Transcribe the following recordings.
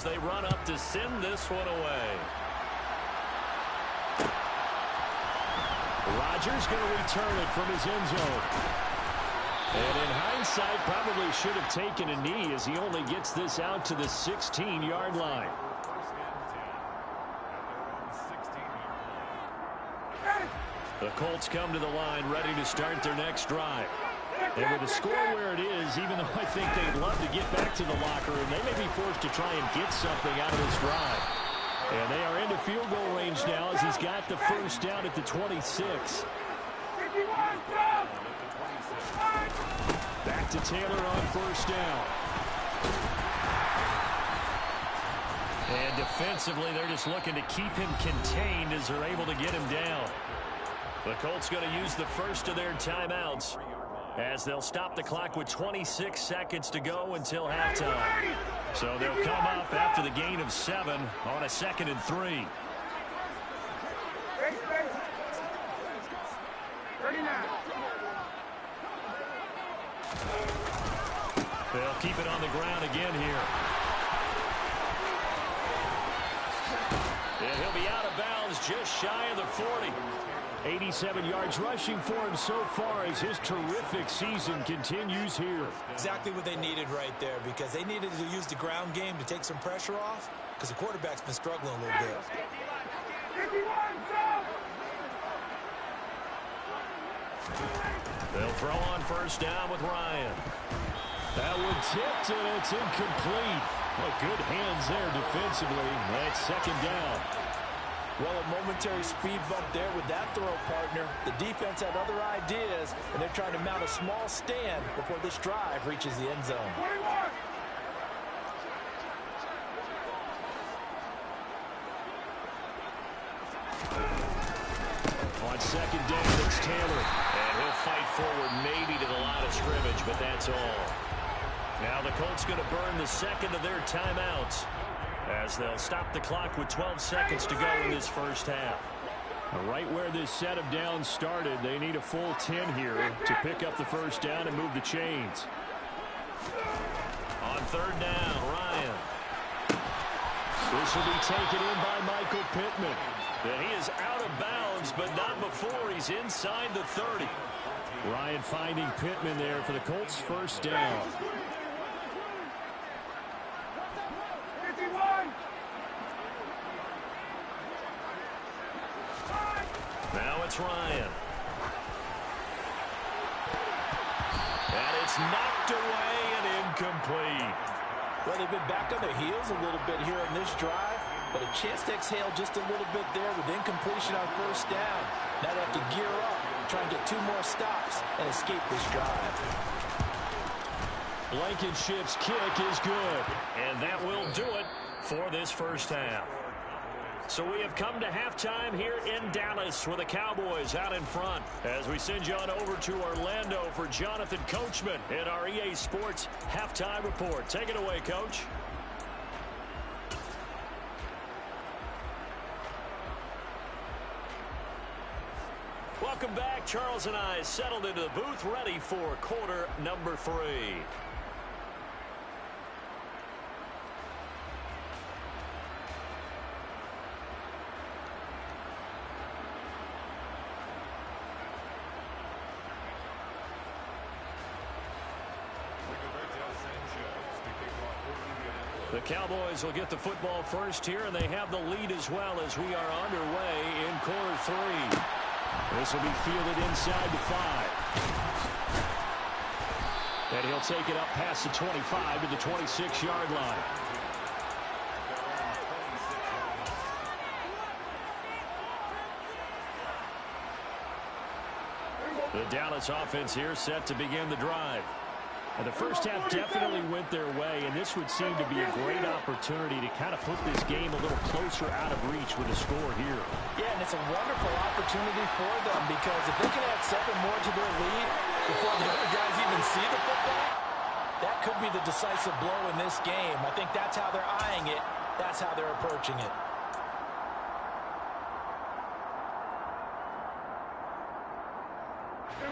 they run up to send this one away. Rodgers going to return it from his end zone. And in hindsight, probably should have taken a knee as he only gets this out to the 16-yard line. The Colts come to the line ready to start their next drive. And with the score where it is, even though I think they'd love to get back to the locker room, they may be forced to try and get something out of this drive. And they are into field goal range now as he's got the first down at the 26. Back to Taylor on first down. And defensively, they're just looking to keep him contained as they're able to get him down. The Colts going to use the first of their timeouts as they'll stop the clock with 26 seconds to go until halftime. So they'll come up after the gain of 7 on a 2nd and 3. They'll keep it on the ground again here. And he'll be out of bounds just shy of the 40. 87 yards rushing for him so far as his terrific season continues here. Exactly what they needed right there, because they needed to use the ground game to take some pressure off, because the quarterback's been struggling a little bit. They'll throw on first down with Ryan. That one tipped, and it's incomplete. Well, good hands there defensively. That's 2nd down. Well, a momentary speed bump there with that throw, partner. The defense had other ideas, and they're trying to mount a small stand before this drive reaches the end zone. On 2nd down, it's Taylor. And he'll fight forward maybe to the line of scrimmage, but that's all. Now the Colts going to burn the 2nd of their timeouts as they'll stop the clock with 12 seconds to go in this first half. Right where this set of downs started, they need a full 10 here to pick up the first down and move the chains. On 3rd down, Ryan. This will be taken in by Michael Pittman. And he is out of bounds, but not before he's inside the 30. Ryan finding Pittman there for the Colts' first down. Now it's Ryan. And it's knocked away and incomplete. Well, they've been back on their heels a little bit here in this drive, but a chance to exhale just a little bit there with incompletion on first down. Now they have to gear up, try and get 2 more stops, and escape this drive. Blankenship's kick is good, and that will do it for this first half. So we have come to halftime here in Dallas with the Cowboys out in front as we send you on over to Orlando for Jonathan Coachman in our EA Sports Halftime Report. Take it away, Coach. Welcome back. Charles and I settled into the booth ready for quarter number 3. The Cowboys will get the football first here, and they have the lead as well as we are underway in quarter 3. This will be fielded inside the 5. And he'll take it up past the 25 to the 26-yard line. The Dallas offense here set to begin the drive. And the first half definitely went their way, and this would seem to be a great opportunity to kind of put this game a little closer out of reach with a score here. Yeah, and it's a wonderful opportunity for them because if they can add 7 more to their lead before the other guys even see the football, that could be the decisive blow in this game. I think that's how they're eyeing it. That's how they're approaching it.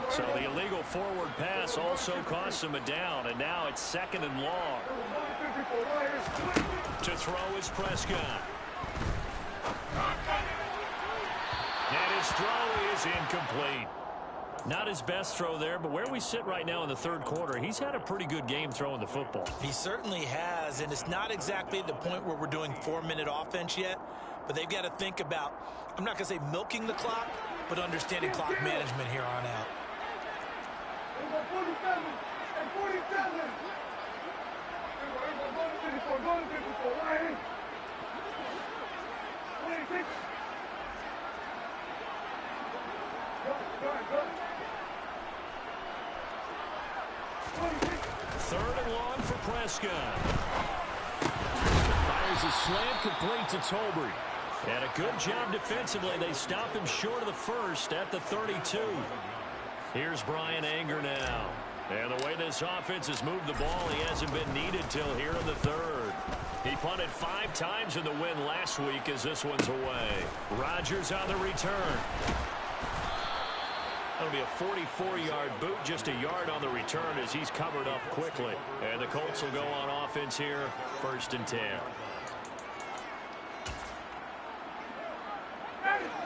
So the illegal forward pass also cost him a down, and now it's 2nd and long. To throw is Prescott. And his throw is incomplete. Not his best throw there, but where we sit right now in the third quarter, he's had a pretty good game throwing the football. He certainly has, and it's not exactly at the point where we're doing 4-minute offense yet, but they've got to think about, I'm not going to say milking the clock, but understanding clock management here on out. Third and long for Prescott. Fires a slant complete to Tolbert. And a good job defensively. They stop him short of the first at the 32. Here's Brian Anger now. And the way this offense has moved the ball, he hasn't been needed till here in the third. He punted 5 times in the win last week as this one's away. Rodgers on the return. That'll be a 44-yard boot, just a yard on the return as he's covered up quickly. And the Colts will go on offense here, 1st and 10.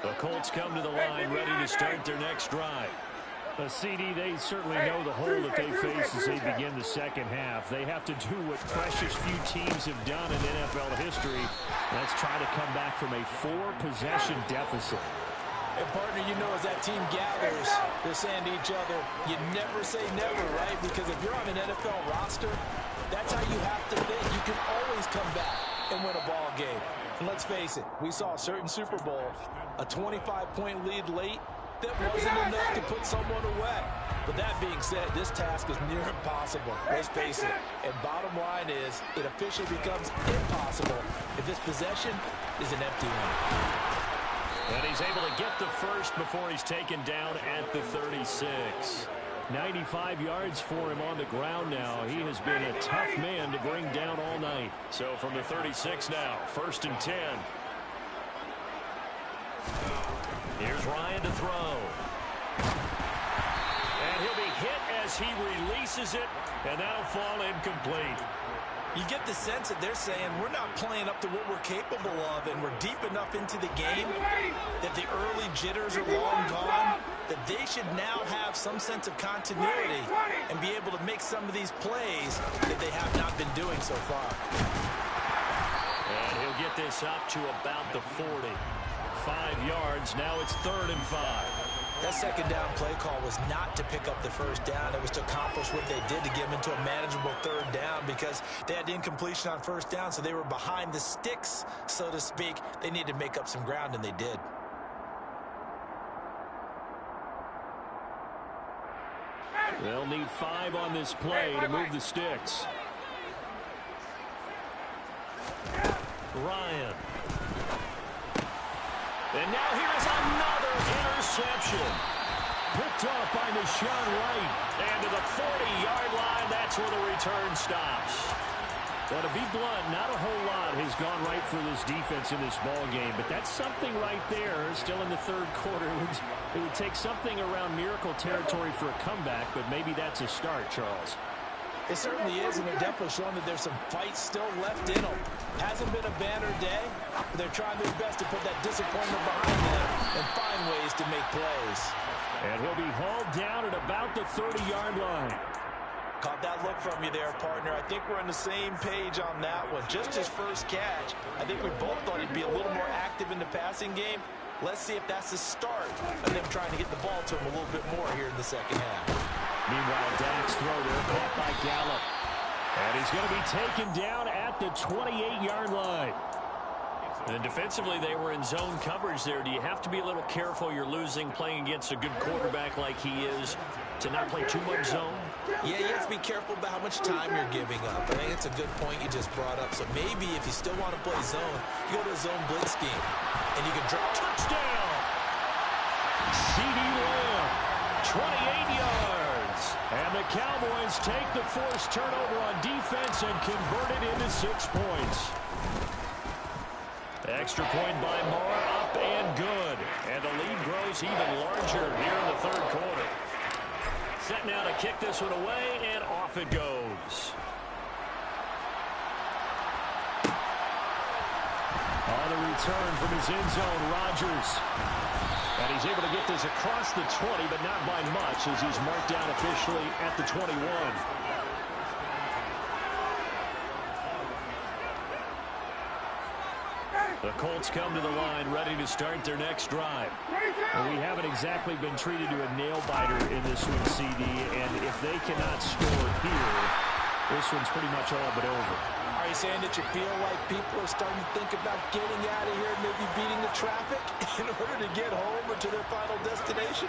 The Colts come to the line, ready to start their next drive. CD, they certainly know the hole that they face as they begin the second half. They have to do what precious few teams have done in NFL history. Let's try to come back from a 4-possession deficit. And, partner, you know, as that team gathers, they're saying to each other, you never say never, right? Because if you're on an NFL roster, that's how you have to think. You can always come back and win a ball game. And let's face it, we saw a certain Super Bowl, a 25-point lead late, that wasn't enough to put someone away. But that being said, this task is near impossible. Let's face it. And bottom line is, it officially becomes impossible if this possession is an empty one. And he's able to get the first before he's taken down at the 36. 95 yards for him on the ground now. He has been a tough man to bring down all night. So from the 36 now, 1st and 10. Here's Ryan to throw. And he'll be hit as he releases it, and that'll fall incomplete. You get the sense that they're saying we're not playing up to what we're capable of, and we're deep enough into the game that the early jitters are long gone, that they should now have some sense of continuity and be able to make some of these plays that they have not been doing so far. And he'll get this up to about the 40. 5 yards. Now it's 3rd and 5. That second down play call was not to pick up the first down. It was to accomplish what they did to get them into a manageable 3rd down because they had incompletion on 1st down, so they were behind the sticks, so to speak. They needed to make up some ground, and they did. They'll need 5 on this play to move the sticks. Ryan. And now here's another interception. Picked off by Deshaun Wright. And to the 40-yard line, that's where the return stops. Well, to be blunt, not a whole lot has gone right for this defense in this ball game, but that's something right there. Still in the third quarter. It would take something around miracle territory for a comeback, but maybe that's a start, Charles. It certainly is, and they're definitely showing that there's some fight still left in them. Hasn't been a banner day, but they're trying their best to put that disappointment behind them and find ways to make plays. And he'll be hauled down at about the 30-yard line. Caught that look from you there, partner. I think we're on the same page on that one. Just his first catch. I think we both thought he'd be a little more active in the passing game. Let's see if that's the start of them trying to get the ball to him a little bit more here in the second half. Meanwhile, Dak's throw there caught by Gallup. And he's going to be taken down at the 28-yard line. And defensively, they were in zone coverage there. Do you have to be a little careful? You're losing playing against a good quarterback like he is to not play too much zone? Yeah, you have to be careful about how much time you're giving up. I think it's a good point you just brought up. So maybe if you still want to play zone, you go to a zone blitz scheme. And you can drop. Touchdown! CD Lamb, 28 yards. And the Cowboys take the forced turnover on defense and convert it into 6 points. Extra point by Moore, up and good. And the lead grows even larger here in the third quarter. Set now to kick this one away, and off it goes. return from his end zone, Rodgers. And he's able to get this across the 20, but not by much, as he's marked down officially at the 21. The Colts come to the line, ready to start their next drive. Well, we haven't exactly been treated to a nail-biter in this one, CD, and if they cannot score here, this one's pretty much all but over. Are you saying that you feel like people are starting to think about getting out of here, maybe beating the traffic in order to get home or to their final destination?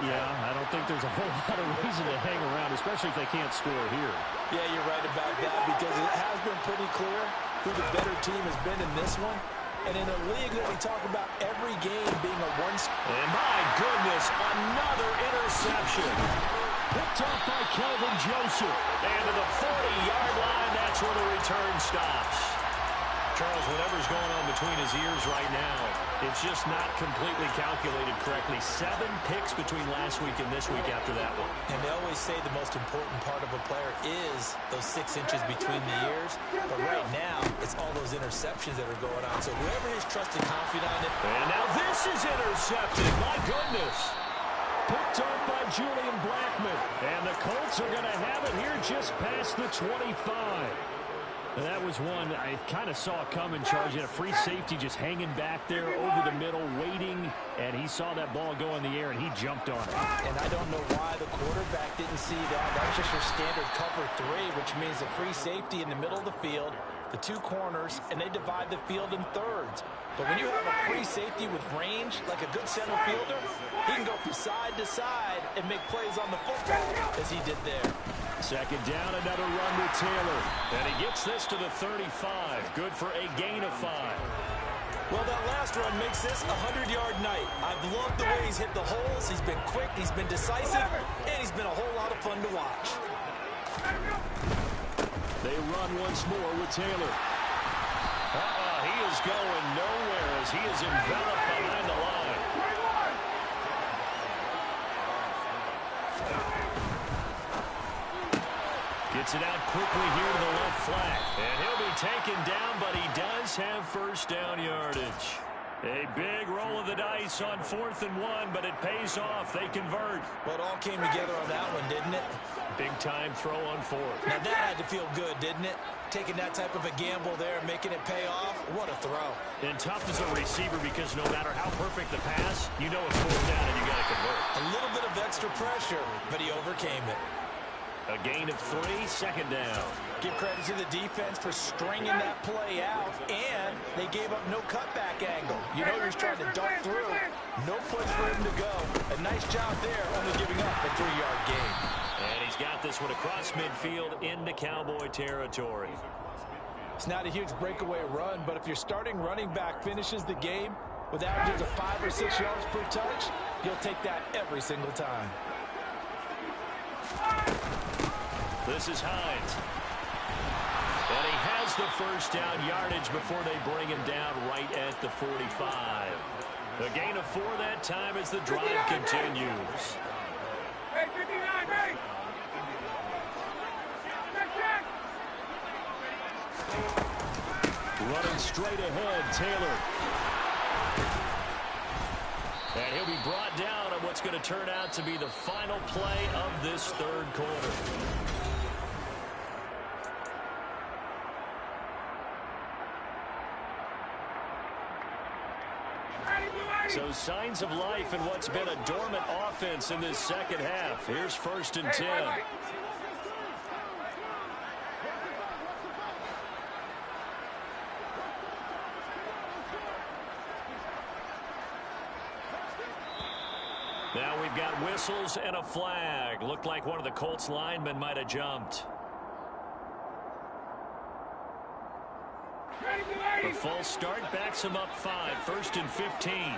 Yeah, I don't think there's a whole lot of reason to hang around, especially if they can't score here. Yeah, you're right about that, because it has been pretty clear who the better team has been in this one. And in a league that we talk about every game being a one... And my goodness, another interception. Picked off by Kelvin Joseph. And to the 40-yard line, that's where the return stops. Charles, whatever's going on between his ears right now, it's just not completely calculated correctly. 7 picks between last week and this week after that one. And they always say the most important part of a player is those 6 inches between the ears. But right now, it's all those interceptions that are going on. So whoever his trusted confidant... And now this is intercepted. My goodness. Picked off by Julian Blackmon. And the Colts are going to have it here just past the 25. And that was one I kind of saw coming, Charge. A free safety just hanging back there over the middle, waiting, and he saw that ball go in the air, and he jumped on it. And I don't know why the quarterback didn't see that. That was just your standard cover 3, which means a free safety in the middle of the field, the 2 corners, and they divide the field in thirds. But when you have a free safety with range, like a good center fielder, he can go from side to side and make plays on the football, as he did there. Second down, another run with Taylor. And he gets this to the 35. Good for a gain of 5. Well, that last run makes this a 100-yard night. I've loved the way he's hit the holes. He's been quick, he's been decisive, and he's been a whole lot of fun to watch. They run once more with Taylor. He is going nowhere as he is enveloped behind the line. Gets it out quickly here to the left flat. And he'll be taken down, but he does have first down yardage. A big roll of the dice on 4th and 1, but it pays off. They convert. Well, it all came together on that one, didn't it? Big-time throw on 4th. Now, that had to feel good, didn't it? Taking that type of a gamble there, making it pay off. What a throw. And tough as a receiver because no matter how perfect the pass, you know it's 4th down and you got to convert. A little bit of extra pressure, but he overcame it. A gain of 3, second down. Give credit to the defense for stringing that play out, and they gave up no cutback angle. You know he was trying to dart through. No place for him to go. A nice job there, only giving up a 3-yard gain. And he's got this one across midfield into Cowboy territory. It's not a huge breakaway run, but if your starting running back finishes the game with averages of 5 or 6 yards per touch, you'll take that every single time. This is Hines. And he has the first down yardage before they bring him down right at the 45. A gain of 4 that time as the drive continues. Running straight ahead, Taylor. And he'll be brought down on what's going to turn out to be the final play of this third quarter. So signs of life in what's been a dormant offense in this second half. Here's 1st and 10. Now we've got whistles and a flag. Looked like one of the Colts linemen might have jumped. The false start backs him up 5. 1st and 15.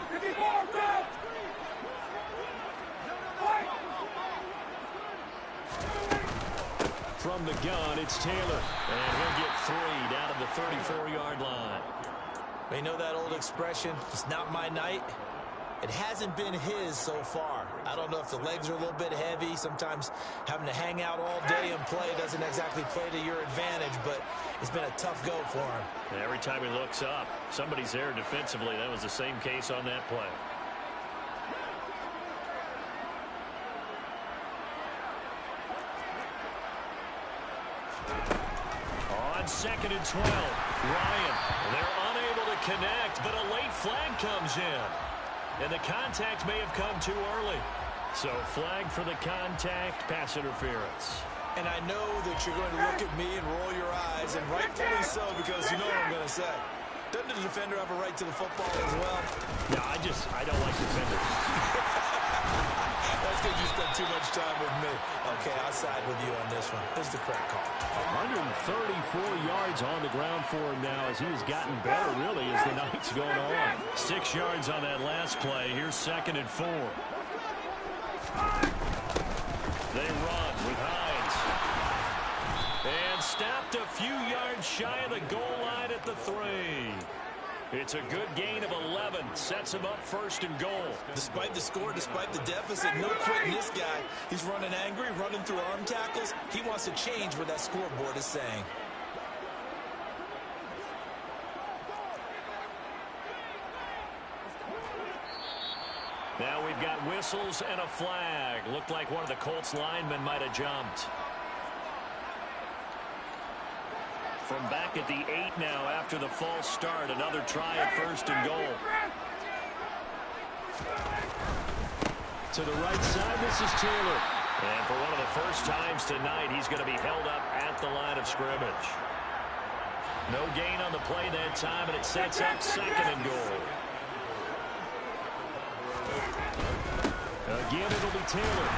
From the gun, it's Taylor. And he'll get 3 down to the 34-yard line. You know that old expression, it's not my night? It hasn't been his so far. I don't know if the legs are a little bit heavy. Sometimes having to hang out all day and play doesn't exactly play to your advantage, but it's been a tough go for him. And every time he looks up, somebody's there defensively. That was the same case on that play. On 2nd and 12, Ryan. They're unable to connect, but a late flag comes in. And the contact may have come too early. So flag for the contact, pass interference. And I know that you're going to look at me and roll your eyes, and rightfully so, because you know what I'm going to say. Doesn't the defender have a right to the football as well? No, I don't like defenders. That's because you spent too much time with me. Okay, I'll side with you on this one. This is the correct call. 134 yards on the ground for him now as he has gotten better, really, as the night's going on. 6 yards on that last play. Here's 2nd and 4. They run with Hines. And stopped a few yards shy of the goal line at the 3. It's a good gain of 11. Sets him up 1st and goal. Despite the score, despite the deficit, no quitting this guy. He's running angry, running through arm tackles. He wants to change what that scoreboard is saying. Now we've got whistles and a flag. Looked like one of the Colts linemen might have jumped. From back at the 8 now after the false start. Another try at 1st and goal. To the right side, this is Taylor. And for one of the first times tonight, he's going to be held up at the line of scrimmage. No gain on the play that time, and it sets up 2nd and goal. Again, it'll be Taylor.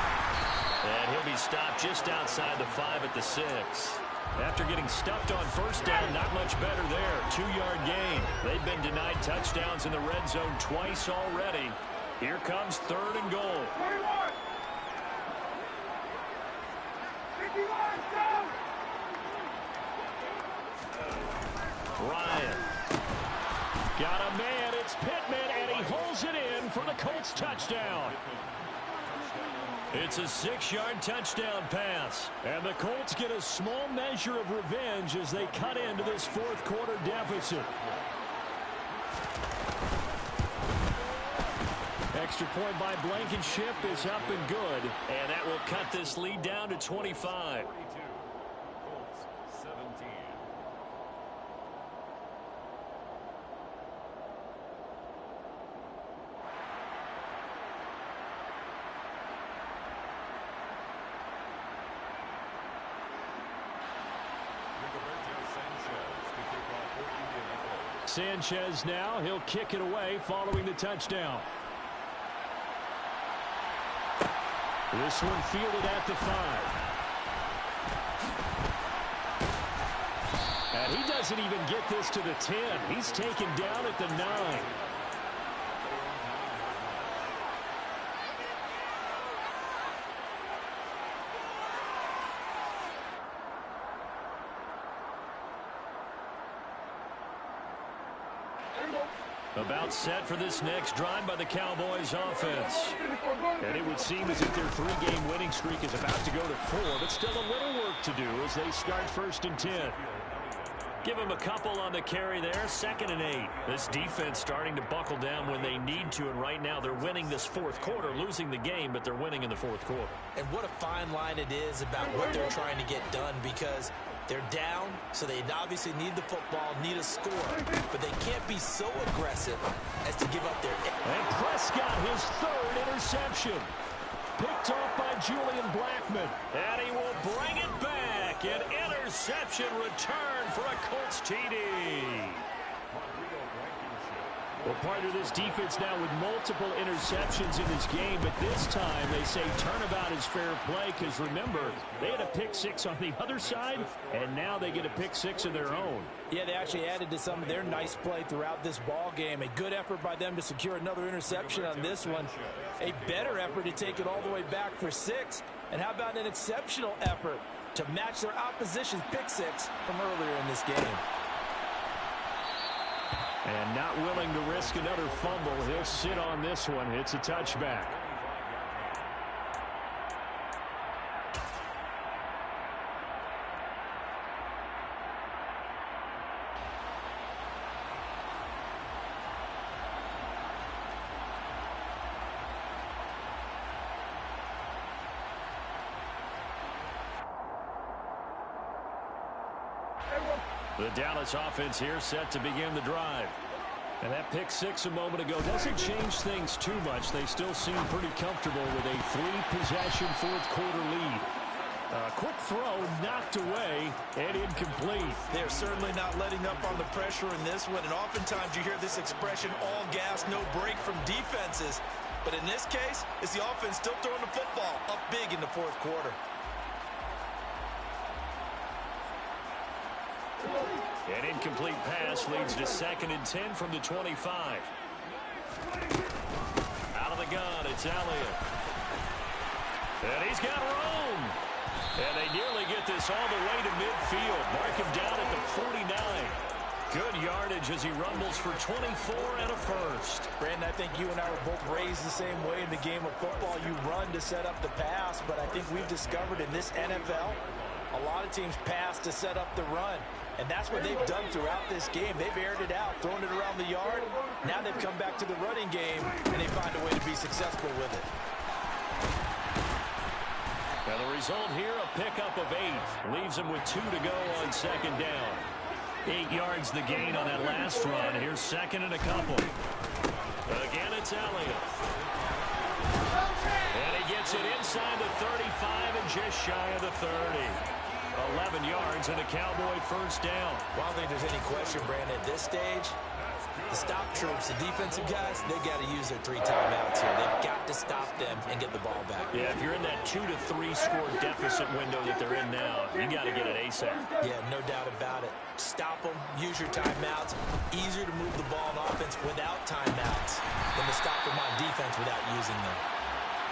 And he'll be stopped just outside the 5 at the 6. After getting stuffed on 1st down, not much better there. 2-yard gain. They've been denied touchdowns in the red zone twice already. Here comes 3rd and goal. Ryan. Got a man. It's Pittman, and he holds it in for the Colts touchdown. It's a 6-yard touchdown pass. And the Colts get a small measure of revenge as they cut into this 4th quarter deficit. Extra point by Blankenship is up and good. And that will cut this lead down to 25. Sanchez now, he'll kick it away following the touchdown. This one fielded at the 5. And he doesn't even get this to the 10. He's taken down at the 9. About set for this next drive by the Cowboys offense. And it would seem as if their 3-game winning streak is about to go to 4, but still a little work to do as they start 1st and 10. Give them a couple on the carry there. 2nd and 8. This defense starting to buckle down when they need to, and right now they're winning this 4th quarter, losing the game, but they're winning in the 4th quarter. And what a fine line it is about what they're trying to get done, because they're down, so they obviously need the football, need a score, but they can't be so aggressive as to give up their... And Prescott, his 3rd interception. Picked off by Julian Blackmon. And he will bring it back. An interception return for a Colts TD. Well, part of this defense now with multiple interceptions in this game, but this time they say turnabout is fair play because, remember, they had a pick 6 on the other side, and now they get a pick 6 of their own. Yeah, they actually added to some of their nice play throughout this ball game. A good effort by them to secure another interception on this one. A better effort to take it all the way back for 6. And how about an exceptional effort to match their opposition's pick 6 from earlier in this game? And not willing to risk another fumble. He'll sit on this one. It's a touchback. The Dallas offense here set to begin the drive. And that pick six a moment ago doesn't change things too much. They still seem pretty comfortable with a three-possession fourth-quarter lead. Quick throw, knocked away, and incomplete. They're certainly not letting up on the pressure in this one, and oftentimes you hear this expression, all gas, no break from defenses. But in this case, it's the offense still throwing the football up big in the fourth quarter. An incomplete pass leads to 2nd and 10 from the 25. Out of the gun, it's Elliott. And he's got room. And they nearly get this all the way to midfield. Mark him down at the 49. Good yardage as he rumbles for 24 and a first. Brandon, I think you and I were both raised the same way in the game of football. You run to set up the pass, but I think we've discovered in this NFL, a lot of teams pass to set up the run. And that's what they've done throughout this game. They've aired it out, thrown it around the yard. Now they've come back to the running game, and they find a way to be successful with it. Now the result here, a pickup of 8. Leaves them with 2 to go on 2nd down. 8 yards the gain on that last run. Here's 2nd and a couple. Again, it's Elliott. And he gets it inside the 35 and just shy of the 30. 11 yards and a Cowboy first down. Well, I don't think there's any question, Brandon, at this stage, the stop troops, the defensive guys, they got to use their 3 timeouts here. They've got to stop them and get the ball back. Yeah, if you're in that 2 to 3 score deficit window that they're in now, you got to get it ASAP. Yeah, no doubt about it. Stop them, use your timeouts. Easier to move the ball on offense without timeouts than to stop them on defense without using them.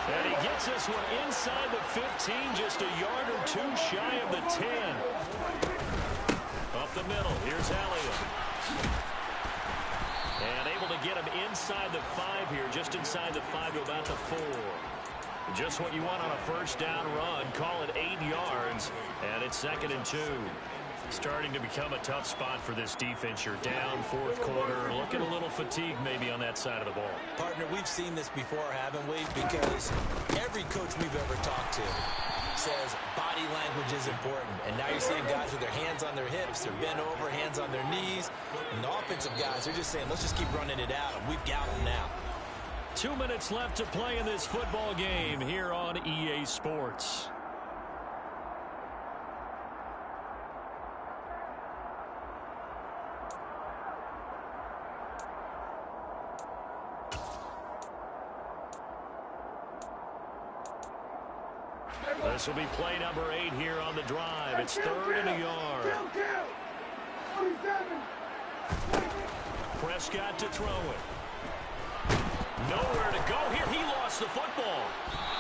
And he gets this one inside the 15, just a yard or 2 shy of the 10. Up the middle, here's Elliott. And able to get him inside the 5 here, just inside the 5 to about the 4. Just what you want on a first down run. Call it 8 yards, and it's 2nd and 2. Starting to become a tough spot for this defense. You're down fourth quarter, looking a little fatigued maybe on that side of the ball. Partner, we've seen this before, haven't we? Because every coach we've ever talked to says body language is important. And now you're seeing guys with their hands on their hips, they're bent over, hands on their knees. And the offensive guys, they're just saying, let's just keep running it out. And we've got them now. 2 minutes left to play in this football game here on EA Sports. This will be play number 8 here on the drive. It's 3rd and a yard. Prescott to throw it. Nowhere to go here. He lost the football.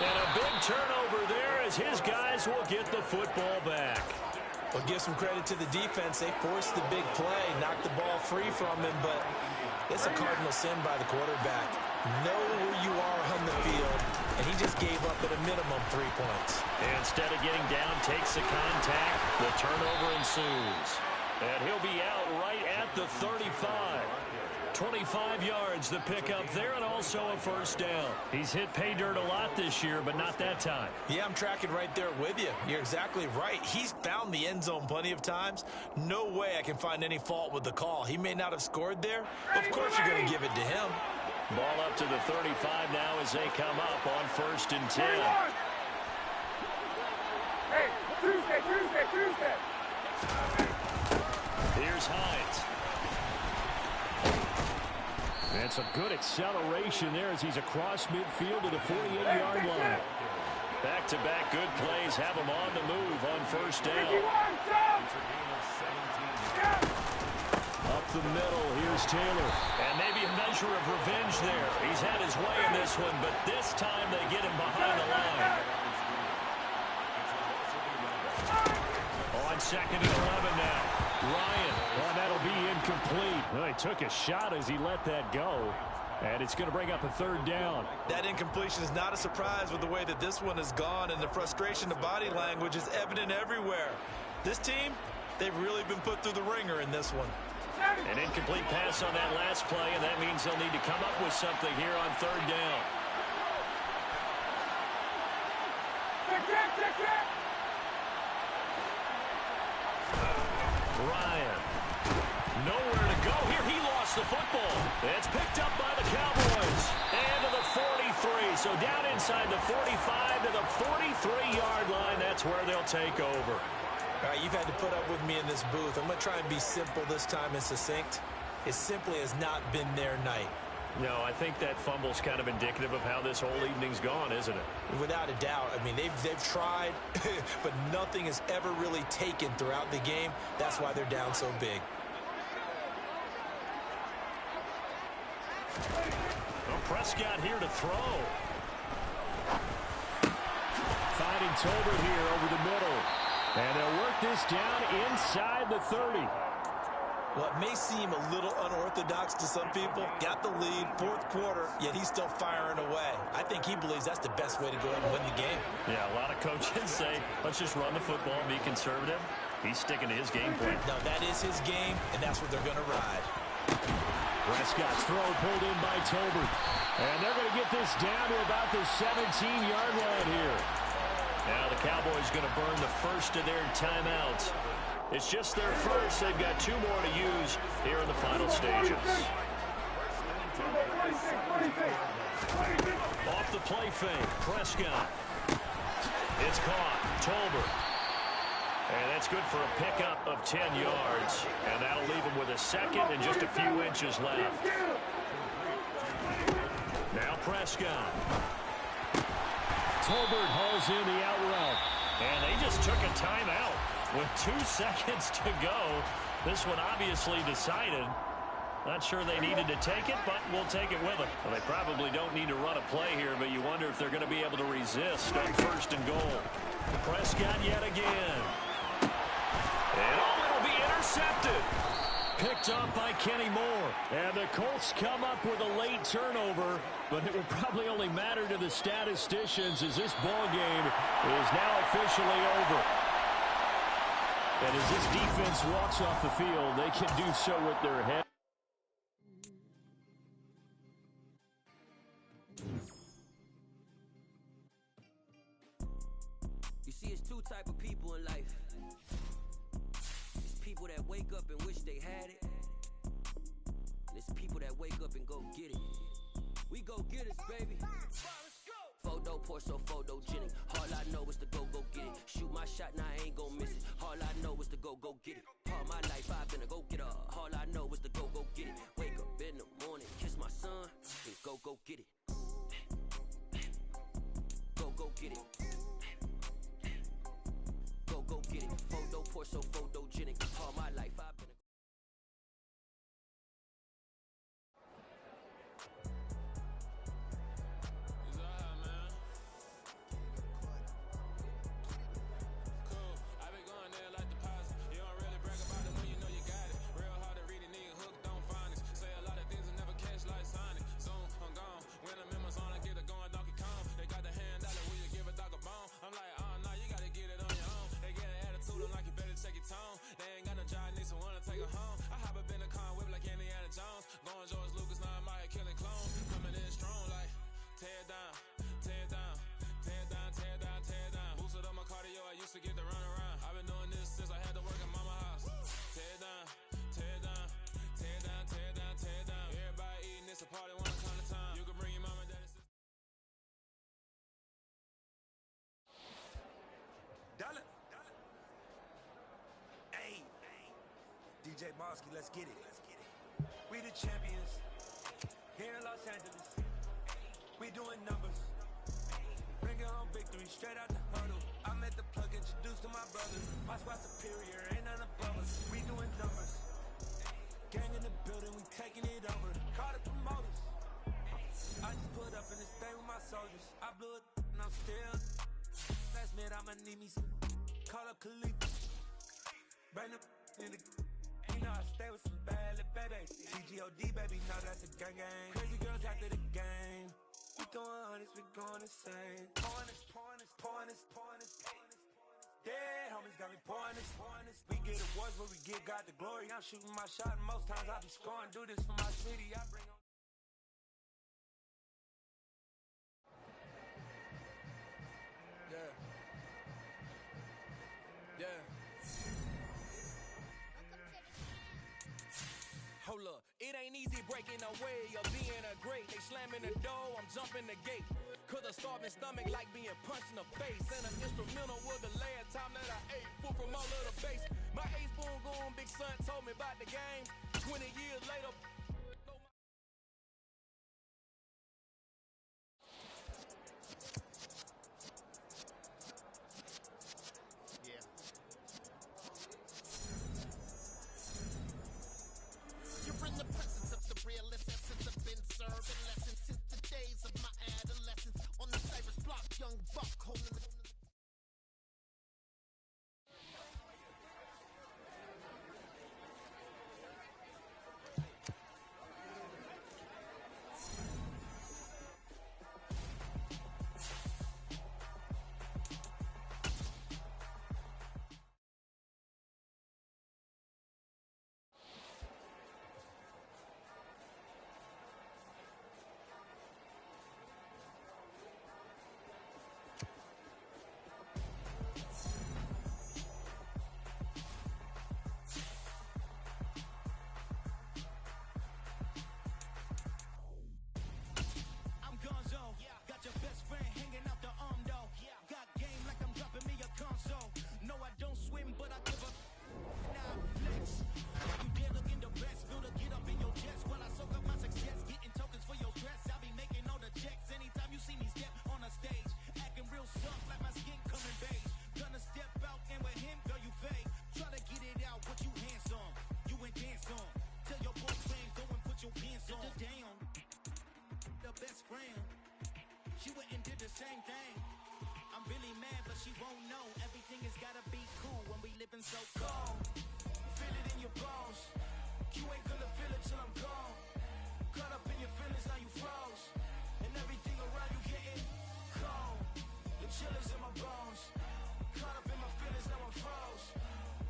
And a big turnover there as his guys will get the football back. Well, give some credit to the defense. They forced the big play, knocked the ball free from him, but it's a cardinal sin by the quarterback. Know where you are on the field, and he just gave up at a minimum 3 points. And instead of getting down, takes the contact. The turnover ensues. And he'll be out right at the 35. 25 yards the pickup there, and also a first down. He's hit pay dirt a lot this year, but not that time. Yeah, I'm tracking right there with you. You're exactly right. He's found the end zone plenty of times. No way I can find any fault with the call. He may not have scored there, but of course you're going to give it to him. Ball up to the 35 now as they come up on 1st and 10. Hey, Tuesday. Here's Hines. That's a good acceleration there as he's across midfield to the 48-yard line. Back-to-back good plays have him on the move on 1st down. Up the middle, here's Taylor. And maybe a measure of revenge there. He's had his way in this one, but this time they get him behind the line. On 2nd and 11 now. Ryan. Well, that'll be incomplete. Well, he took a shot as he let that go. And it's going to bring up a 3rd down. That incompletion is not a surprise with the way that this one has gone, and the frustration of body language is evident everywhere. This team, they've really been put through the ringer in this one. An incomplete pass on that last play, and that means they'll need to come up with something here on 3rd down. Ryan inside the 45 to the 43-yard line. That's where they'll take over. All right, you've had to put up with me in this booth. I'm going to try and be simple this time and succinct. It simply has not been their night. No, I think that fumble's kind of indicative of how this whole evening's gone, isn't it? Without a doubt. I mean, they've tried, but nothing has ever really taken throughout the game. That's why they're down so big. Well, Prescott here to throw. Finding Tolbert here over the middle. And they'll work this down inside the 30. What may seem a little unorthodox to some people, got the lead, fourth quarter, yet he's still firing away. I think he believes that's the best way to go ahead and win the game. Yeah, a lot of coaches say, let's just run the football and be conservative. He's sticking to his game plan. No, that is his game, and that's what they're going to ride. Prescott's throw pulled in by Tolbert. And they're going to get this down to about the 17-yard line here. Now the Cowboys going to burn the first of their timeouts. It's just their first. They've got 2 more to use here in the final stages. Off the play fake, Prescott. It's caught, Tolbert. And that's good for a pickup of 10 yards. And that'll leave him with a second and just a few inches left. Now Prescott. Tolbert hauls in the out route. And they just took a timeout with 2 seconds to go. This one obviously decided. Not sure they needed to take it, but we'll take it with them. Well, they probably don't need to run a play here, but you wonder if they're going to be able to resist on first and goal. Prescott yet again. And it'll be intercepted. Picked up by Kenny Moore. And the Colts come up with a late turnover, but it will probably only matter to the statisticians as this ball game is now officially over. And as this defense walks off the field, they can do so with their head. You see, it's 2 type of people in life. It's people that wake up and wish they had it. And it's people that wake up and go get it. We go get it, baby. Photo, Porso, photogenic. All I know is to go get it. Shoot my shot, now I ain't gon' miss it. All I know is to go get it. All my life I've been a go-getter. All I know is to go get it. Wake up in the morning, kiss my son, and go get it. Go get it. Go get it. Photo, Porso, photogenic. All my life I've been a DJ Bosky, let's get it. We the champions here in Los Angeles. We doing numbers. Bringing home victory straight out the huddle. I met the plug, introduced to my brother. My squad superior, ain't none above us. We doing numbers. Gang in the building, we taking it over. Call the promoters. I just put up in this thing with my soldiers. I blew it and I'm still. Last minute, I'ma need me some. Call up Khalifa. Bring them in the. You know I stay with some bad little baby. TGOD, baby, no, that's a gang gang. Crazy girls after the game. We throwing hundreds, we going insane. Pouring this. Dead homies got me pouring this. We get awards where we give God the glory. I'm shooting my shot, and most times I be scoring. Do this for my city, I bring on. Yeah. Hold up, It ain't easy breaking away or being a great. They slamming the door, I'm jumping the gate. Cause a starving stomach like being punched in the face. And an instrumental was the last time that I ate. Food from all of the base. My A-spoon going, big son told me about the game. 20 years later. Yeah. You're in the presence of the realest essence. I've been serving lessons since the days of my adolescence. On the Cyrus block, young buck holding the... She went and did the same thing. I'm really mad, but she won't know. Everything has gotta be cool when we living so cold. Feel it in your bones. You ain't gonna feel it till I'm gone. Caught up in your feelings, now you froze. And everything around you getting cold. The chill is in my bones. Caught up in my feelings, now I'm froze.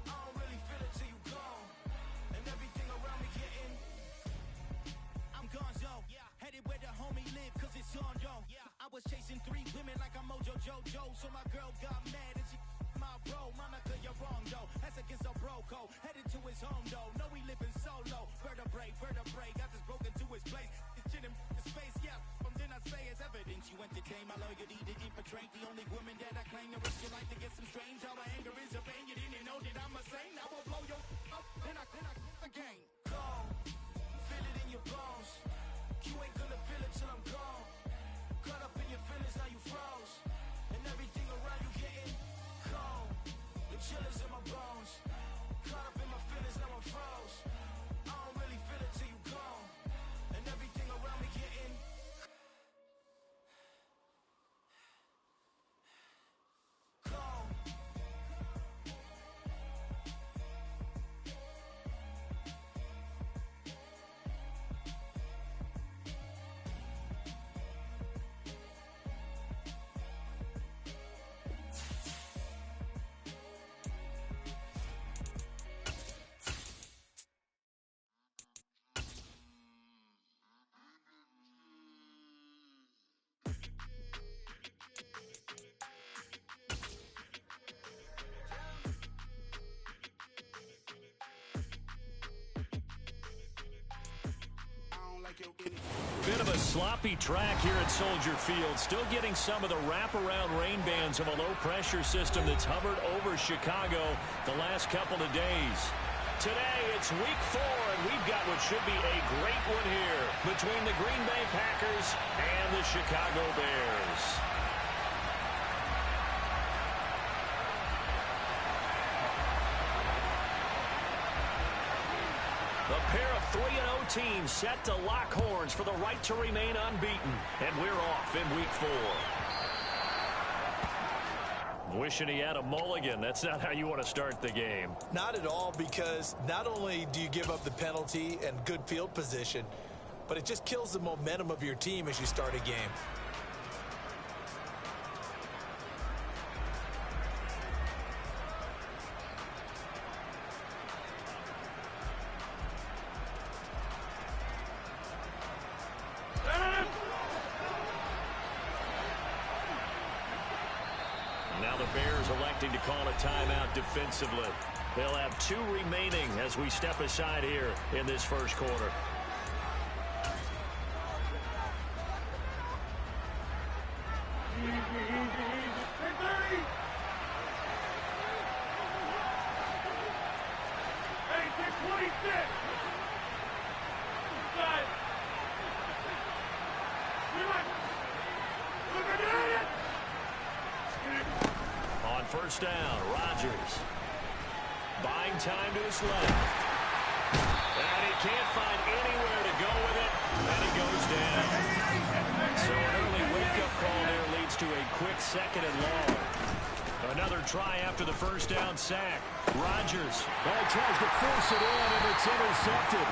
I don't really feel it till you gone. And everything around me getting... I'm gonzo. Headed where the homie live, cause it's on, yo. I was chasing 3 women like I'm Mojo Jojo. So my girl got mad and she my bro. Monica, you're wrong, though. That's against a bro code. Headed to his home, though. No, we living solo. Vertebrae. Got this broken to his place. It's chin in his face, yeah. From then I say it's evidence. You entertain my loyalty to infiltrate. The only woman that I claim to risk your life to get some strange. How my anger is a pain. You didn't know that I'm a saint. I will blow your up. Then I again. Gone. Feel it in your bones. You ain't gonna feel it till I'm gone. Caught up in your feelings, now you froze. And everything around you getting cold. The chill is in my bones. Caught up in my feelings, now I'm froze. I don't really feel it till you gone. And everything around me getting cold. Bit of a sloppy track here at Soldier Field. Still getting some of the wraparound rain bands of a low-pressure system that's hovered over Chicago the last couple of days. Today, it's week 4, and we've got what should be a great one here between the Green Bay Packers and the Chicago Bears. The pair of 3-0 teams set to lock horns for the right to remain unbeaten. And we're off in week 4. Wishing he had a mulligan. That's not how you want to start the game. Not at all, because not only do you give up the penalty and good field position, but it just kills the momentum of your team as you start a game. Now the Bears electing to call a timeout defensively. They'll have 2 remaining as we step aside here in this first quarter. first down. Rodgers buying time to his left. And he can't find anywhere to go with it, and he goes down. So an early wake-up call there leads to a quick second and long. Another try after the first down sack. Rodgers tries to force it in, and it's intercepted.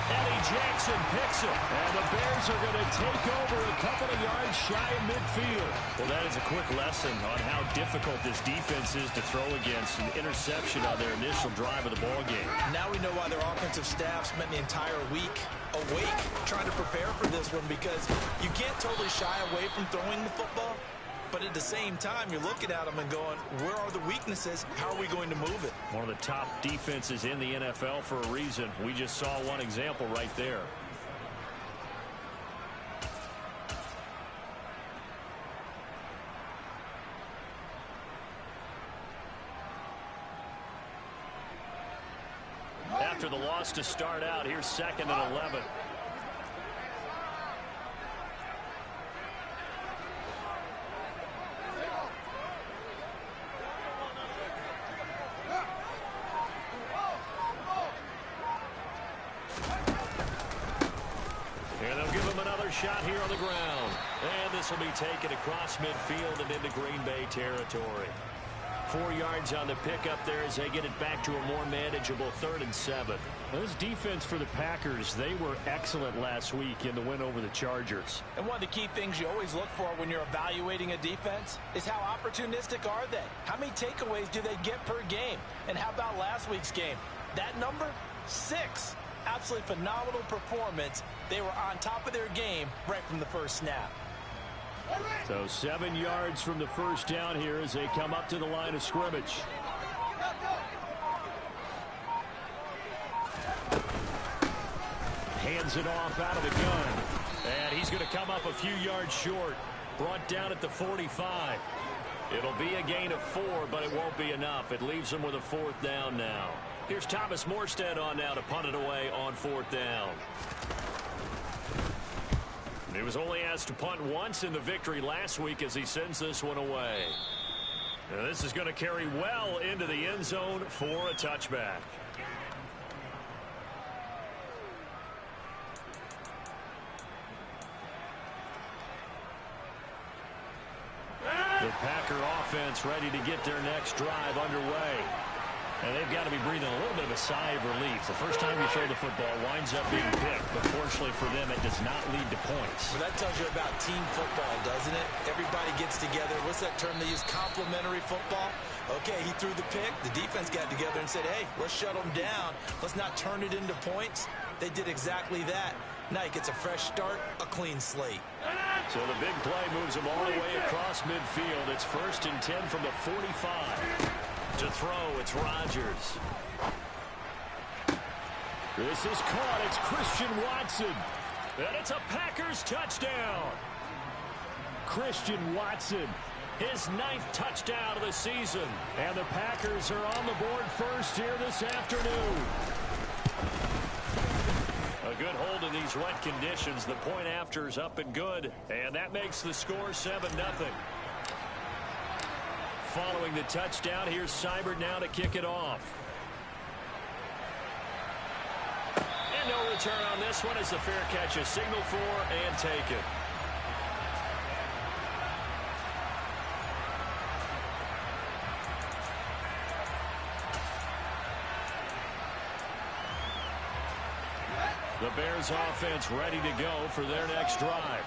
Eddie Jackson picks it. And the Bears are going to take over a couple of yards shy of midfield. Well, that is a quick lesson on how difficult this defense is to throw against. An interception on their initial drive of the ball game. Now we know why their offensive staff spent the entire week awake trying to prepare for this one, because you can't totally shy away from throwing the football. But at the same time, you're looking at them and going, where are the weaknesses? How are we going to move it? One of the top defenses in the NFL for a reason. We just saw one example right there. After the loss to start out, here's 2nd and 11. Shot here on the ground, and this will be taken across midfield and into Green Bay territory. 4 yards on the pickup there as they get it back to a more manageable 3rd and 7. Well, this defense for the Packers, they were excellent last week in the win over the Chargers. And one of the key things you always look for when you're evaluating a defense is how opportunistic are they? How many takeaways do they get per game? And how about last week's game? That number? 6. Absolutely phenomenal performance. They were on top of their game right from the first snap. So 7 yards from the first down here as they come up to the line of scrimmage. Hands it off out of the gun. And he's going to come up a few yards short. Brought down at the 45. It'll be a gain of 4, but it won't be enough. It leaves them with a 4th down now. Here's Thomas Morstead on now to punt it away on 4th down. He was only asked to punt once in the victory last week as he sends this one away. Now this is going to carry well into the end zone for a touchback. The Packer offense ready to get their next drive underway. And they've got to be breathing a little bit of a sigh of relief. The first time you throw the football winds up being picked, but fortunately for them, it does not lead to points. Well, that tells you about team football, doesn't it? Everybody gets together. What's that term they use? Complementary football. Okay, he threw the pick. The defense got together and said, hey, let's shut them down. Let's not turn it into points. They did exactly that. Now he gets a fresh start, a clean slate. So the big play moves him all the way across midfield. It's 1st and 10 from the 45. To throw, it's Rodgers. This is caught. It's Christian Watson. And it's a Packers touchdown. Christian Watson, his 9th touchdown of the season. And the Packers are on the board first here this afternoon. A good hold in these wet conditions. The point after is up and good. And that makes the score 7-0. Following the touchdown, here's Seibert now to kick it off. And no return on this one as the fair catch is signaled for and taken. The Bears offense ready to go for their next drive.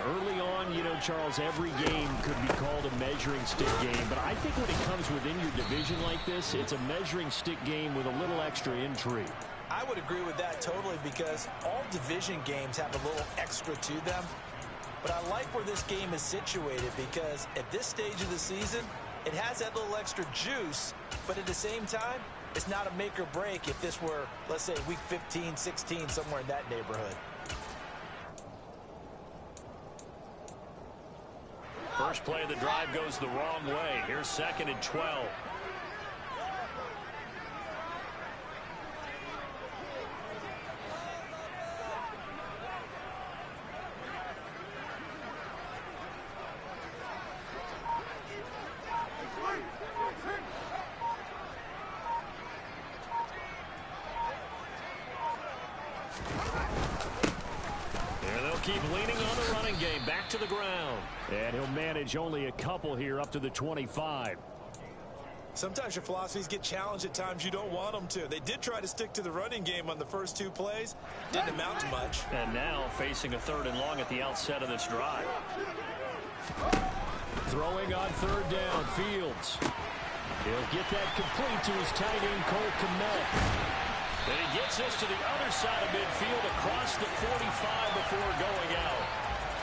Early on, you know, Charles, every game could be called a measuring stick game. But I think when it comes within your division like this, it's a measuring stick game with a little extra intrigue. I would agree with that totally, because all division games have a little extra to them. But I like where this game is situated, because at this stage of the season, it has that little extra juice. But at the same time, it's not a make or break if this were, let's say, week 15, 16, somewhere in that neighborhood. First play of the drive goes the wrong way. Here's 2nd and 12. They'll keep leaning on the running game. Back to the ground. And he'll manage only a couple here up to the 25. Sometimes your philosophies get challenged at times you don't want them to. They did try to stick to the running game on the first 2 plays. Didn't amount to much. And now facing a 3rd and long at the outset of this drive. Throwing on 3rd down, Fields. He'll get that complete to his tight end, Cole Kmet. And he gets this to the other side of midfield across the 45 before going out.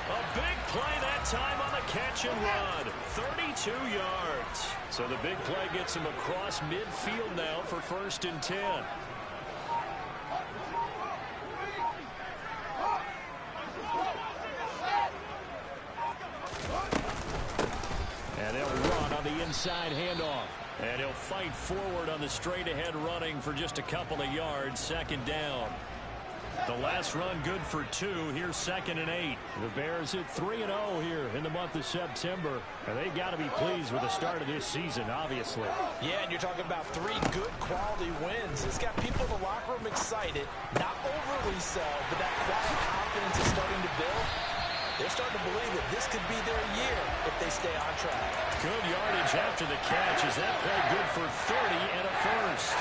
A big play that time on the catch and run. 32 yards. So the big play gets him across midfield now for 1st and 10. And they'll run on the inside handoff. And he'll fight forward on the straight-ahead running for just a couple of yards. 2nd down. The last run good for 2. Here's 2nd and 8. The Bears at 3-0 here in the month of September. And they've got to be pleased with the start of this season, obviously. Yeah, and you're talking about 3 good quality wins. It's got people in the locker room excited. Not overly so, but that quiet confidence is starting to build. They're starting to believe that this could be their year if they stay on track. Good yardage after the catch. Is that play good for 30 and a 1st?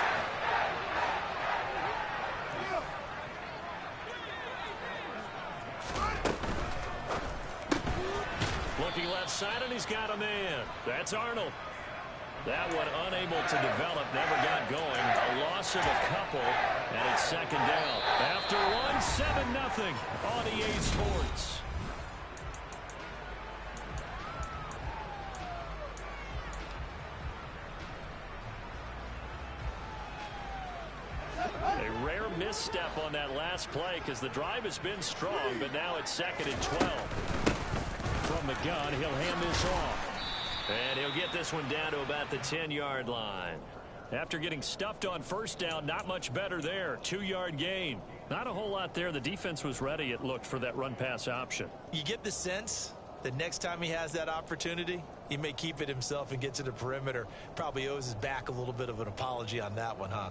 Looking left side, and he's got a man. That's Arnold. That one unable to develop, never got going. A loss of a couple, and it's 2nd down. After one, 7-0 on EA Sports. A rare misstep on that last play because the drive has been strong, but now it's 2nd and 12. From the gun, he'll hand this off. And he'll get this one down to about the 10-yard line. After getting stuffed on 1st down, not much better there. 2-yard gain. Not a whole lot there. The defense was ready, it looked, for that run-pass option. You get the sense that next time he has that opportunity, he may keep it himself and get to the perimeter. Probably owes his back a little bit of an apology on that one, huh?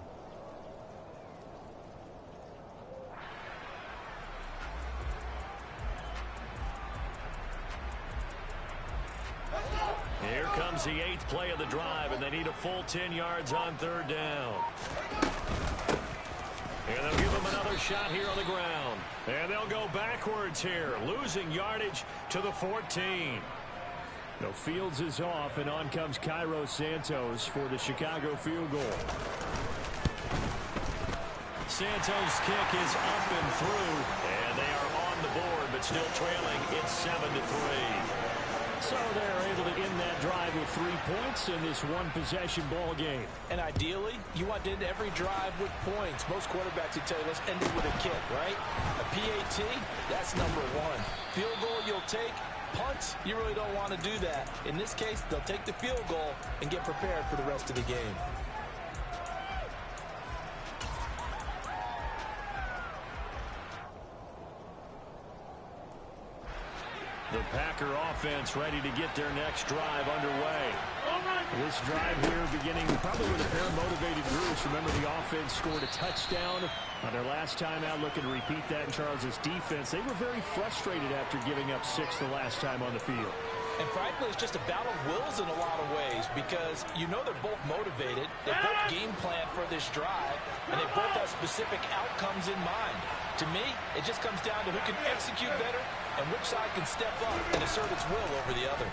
Here comes the 8th play of the drive, and they need a full 10 yards on 3rd down. And they'll give him another shot here on the ground. And they'll go backwards here, losing yardage to the 14. No, Fields is off, and on comes Cairo Santos for the Chicago field goal. Santos' kick is up and through, and they are on the board, but still trailing. It's 7-3. So they're able to end that drive with 3 points in this one-possession ball game. And ideally, you want to end every drive with points. Most quarterbacks would tell you, let's end it with a kick, right? A PAT, that's number 1. Field goal you'll take. Punts, you really don't want to do that. In this case, they'll take the field goal and get prepared for the rest of the game. The Packer offense ready to get their next drive underway. This drive here beginning probably with a pair of motivated groups. Remember, the offense scored a touchdown on their last time out, looking to repeat that in Charles' defense. They were very frustrated after giving up 6 the last time on the field. And frankly, it's just a battle of wills in a lot of ways because you know they're both motivated. They both game plan for this drive, and they both have specific outcomes in mind. To me, it just comes down to who can execute better and which side can step up and assert its will over the other.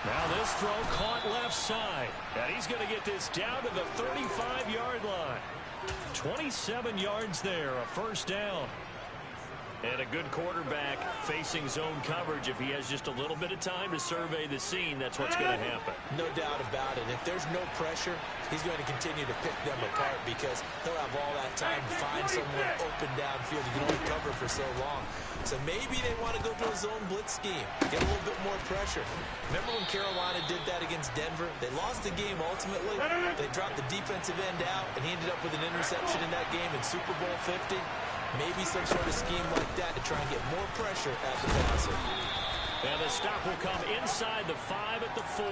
Now this throw caught left side. And he's going to get this down to the 35-yard line. 27 yards there, a 1st down. And a good quarterback facing zone coverage. If he has just a little bit of time to survey the scene, that's what's going to happen. No doubt about it. If there's no pressure, he's going to continue to pick them apart because he'll have all that time to find someone open downfield. You can only cover for so long. So maybe they want to go to a zone blitz scheme, get a little bit more pressure. Remember when Carolina did that against Denver? They lost the game ultimately. They dropped the defensive end out, and he ended up with an interception in that game in Super Bowl 50. Maybe some sort of scheme like that to try and get more pressure at the passer. And the stop will come inside the 5 at the 4.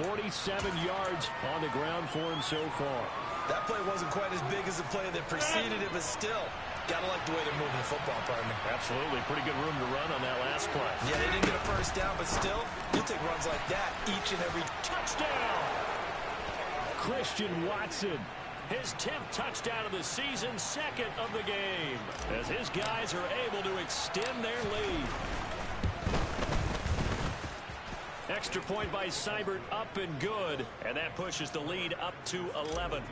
47 yards on the ground for him so far. That play wasn't quite as big as the play that preceded it, but still, gotta like the way they're moving the football, partner. Absolutely. Pretty good room to run on that last play. Yeah, they didn't get a first down, but still, you'll take runs like that each and every Touchdown! Christian Watson. His 10th touchdown of the season, second of the game, as his guys are able to extend their lead. Extra point by Seibert, up and good, and that pushes the lead up to 11.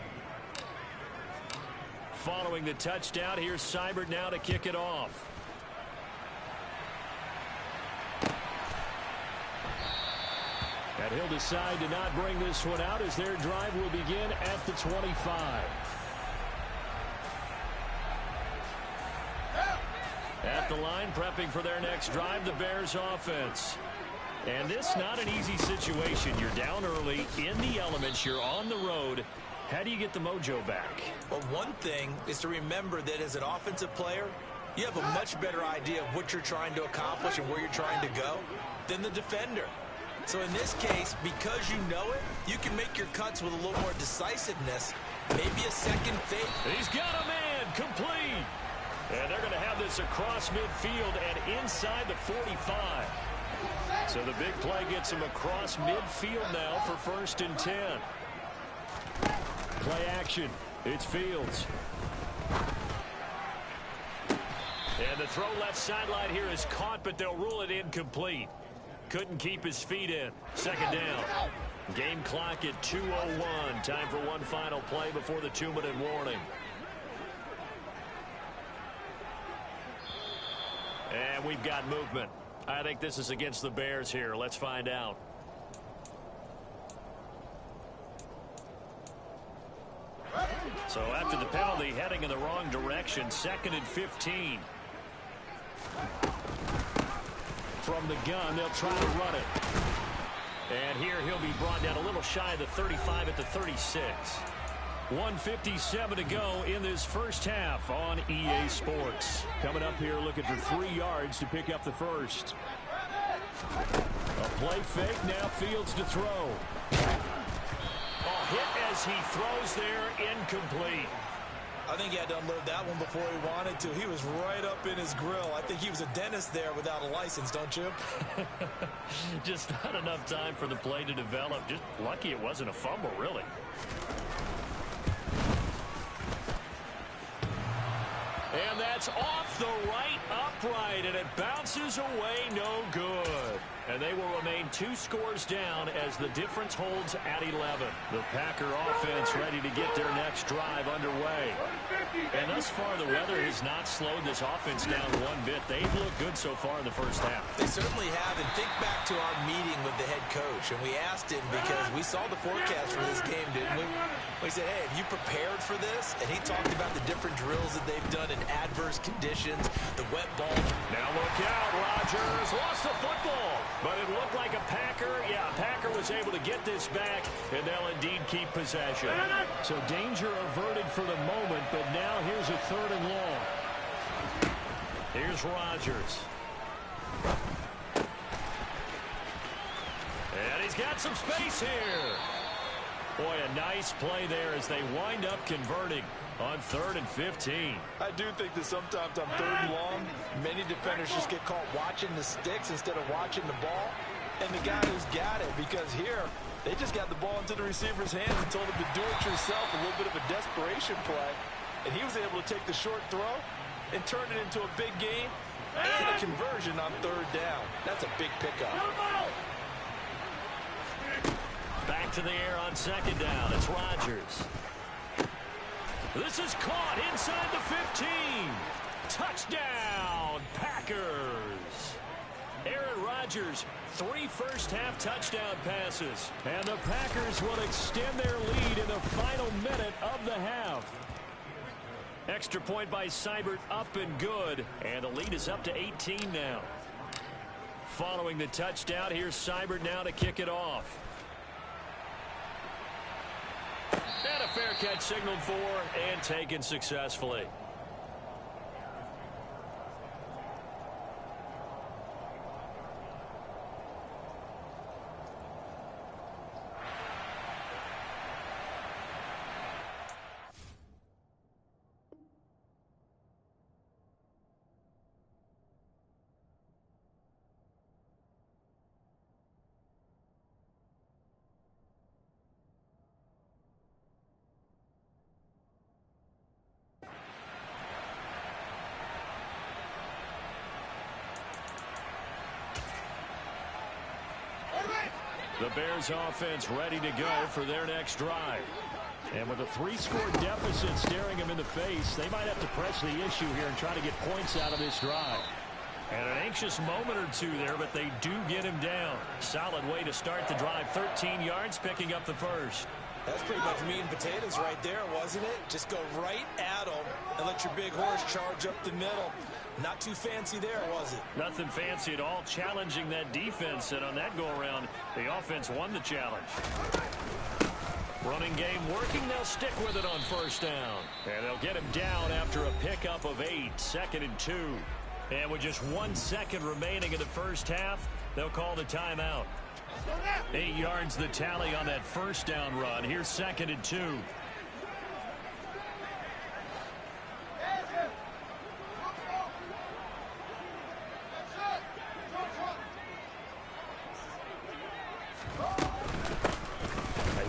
Following the touchdown, here's Seibert now to kick it off. And he'll decide to not bring this one out as their drive will begin at the 25. At the line, prepping for their next drive, the Bears offense. And this not an easy situation. You're down early, in the elements, you're on the road. How do you get the mojo back? Well, one thing is to remember that as an offensive player, you have a much better idea of what you're trying to accomplish and where you're trying to go than the defender. So in this case, because you know it, you can make your cuts with a little more decisiveness, maybe a second fake. He's got a man, complete. And they're going to have this across midfield and inside the 45. So the big play gets him across midfield now for 1st and 10. Play action. It's Fields. And the throw left sideline here is caught, but they'll rule it incomplete. Couldn't keep his feet in. 2nd down. Game clock at 2:01. Time for one final play before the 2-minute warning. And we've got movement. I think this is against the Bears here. Let's find out. So after the penalty, heading in the wrong direction, 2nd and 15. From the gun, they'll try to run it. And here he'll be brought down a little shy of the 35 at the 36. 1:57 to go in this first half on EA Sports. Coming up here looking for 3 yards to pick up the first. A play fake, now Fields to throw. Hit as he throws there, incomplete. I think he had to unload that one before he wanted to. He was right up in his grill. I think he was a dentist there without a license, don't you? Just not enough time for the play to develop. Just lucky it wasn't a fumble, really. And that's off the right upright, and it bounces away, no good. And they will remain 2 scores down as the difference holds at 11. The Packer offense ready to get their next drive underway. And thus far, the weather has not slowed this offense down one bit. They've looked good so far in the first half. They certainly have. And think back to our meeting with the head coach. And we asked him because we saw the forecast for this game, didn't we? We said, hey, have you prepared for this? And he talked about the different drills that they've done in adverse conditions, the wet ball. Now look out, Rodgers lost the football. But it looked like a Packer. Yeah, a Packer was able to get this back, and they'll indeed keep possession. So danger averted for the moment, but now here's a 3rd and long. Here's Rodgers. And he's got some space here. Boy, a nice play there as they wind up converting on 3rd and 15. I do think that sometimes on 3rd and long, many defenders just get caught watching the sticks instead of watching the ball. And the guy who's got it, because here, they just got the ball into the receiver's hands and told him to do it yourself, a little bit of a desperation play. And he was able to take the short throw and turn it into a big gain and a conversion on 3rd down. That's a big pickup. Back to the air on 2nd down. It's Rodgers. This is caught inside the 15. Touchdown, Packers. Aaron Rodgers, 3 first-half touchdown passes. And the Packers will extend their lead in the final minute of the half. Extra point by Seibert, up and good. And the lead is up to 18 now. Following the touchdown, here's Seibert now to kick it off. And a fair catch signaled for and taken successfully. The Bears offense ready to go for their next drive. And with a 3-score deficit staring them in the face, they might have to press the issue here and try to get points out of this drive. And an anxious moment or two there, but they do get him down. Solid way to start the drive. 13 yards, picking up the first. That's pretty much meat and potatoes right there, wasn't it? Just go right at them and let your big horse charge up the middle. Not too fancy there, was it? Nothing fancy at all, challenging that defense. And on that go-around, the offense won the challenge. Running game working. They'll stick with it on first down. And they'll get him down after a pickup of 8. 2nd and 2. And with just 1 second remaining in the first half, they'll call the timeout. 8 yards the tally on that first down run. Here's 2nd and 2.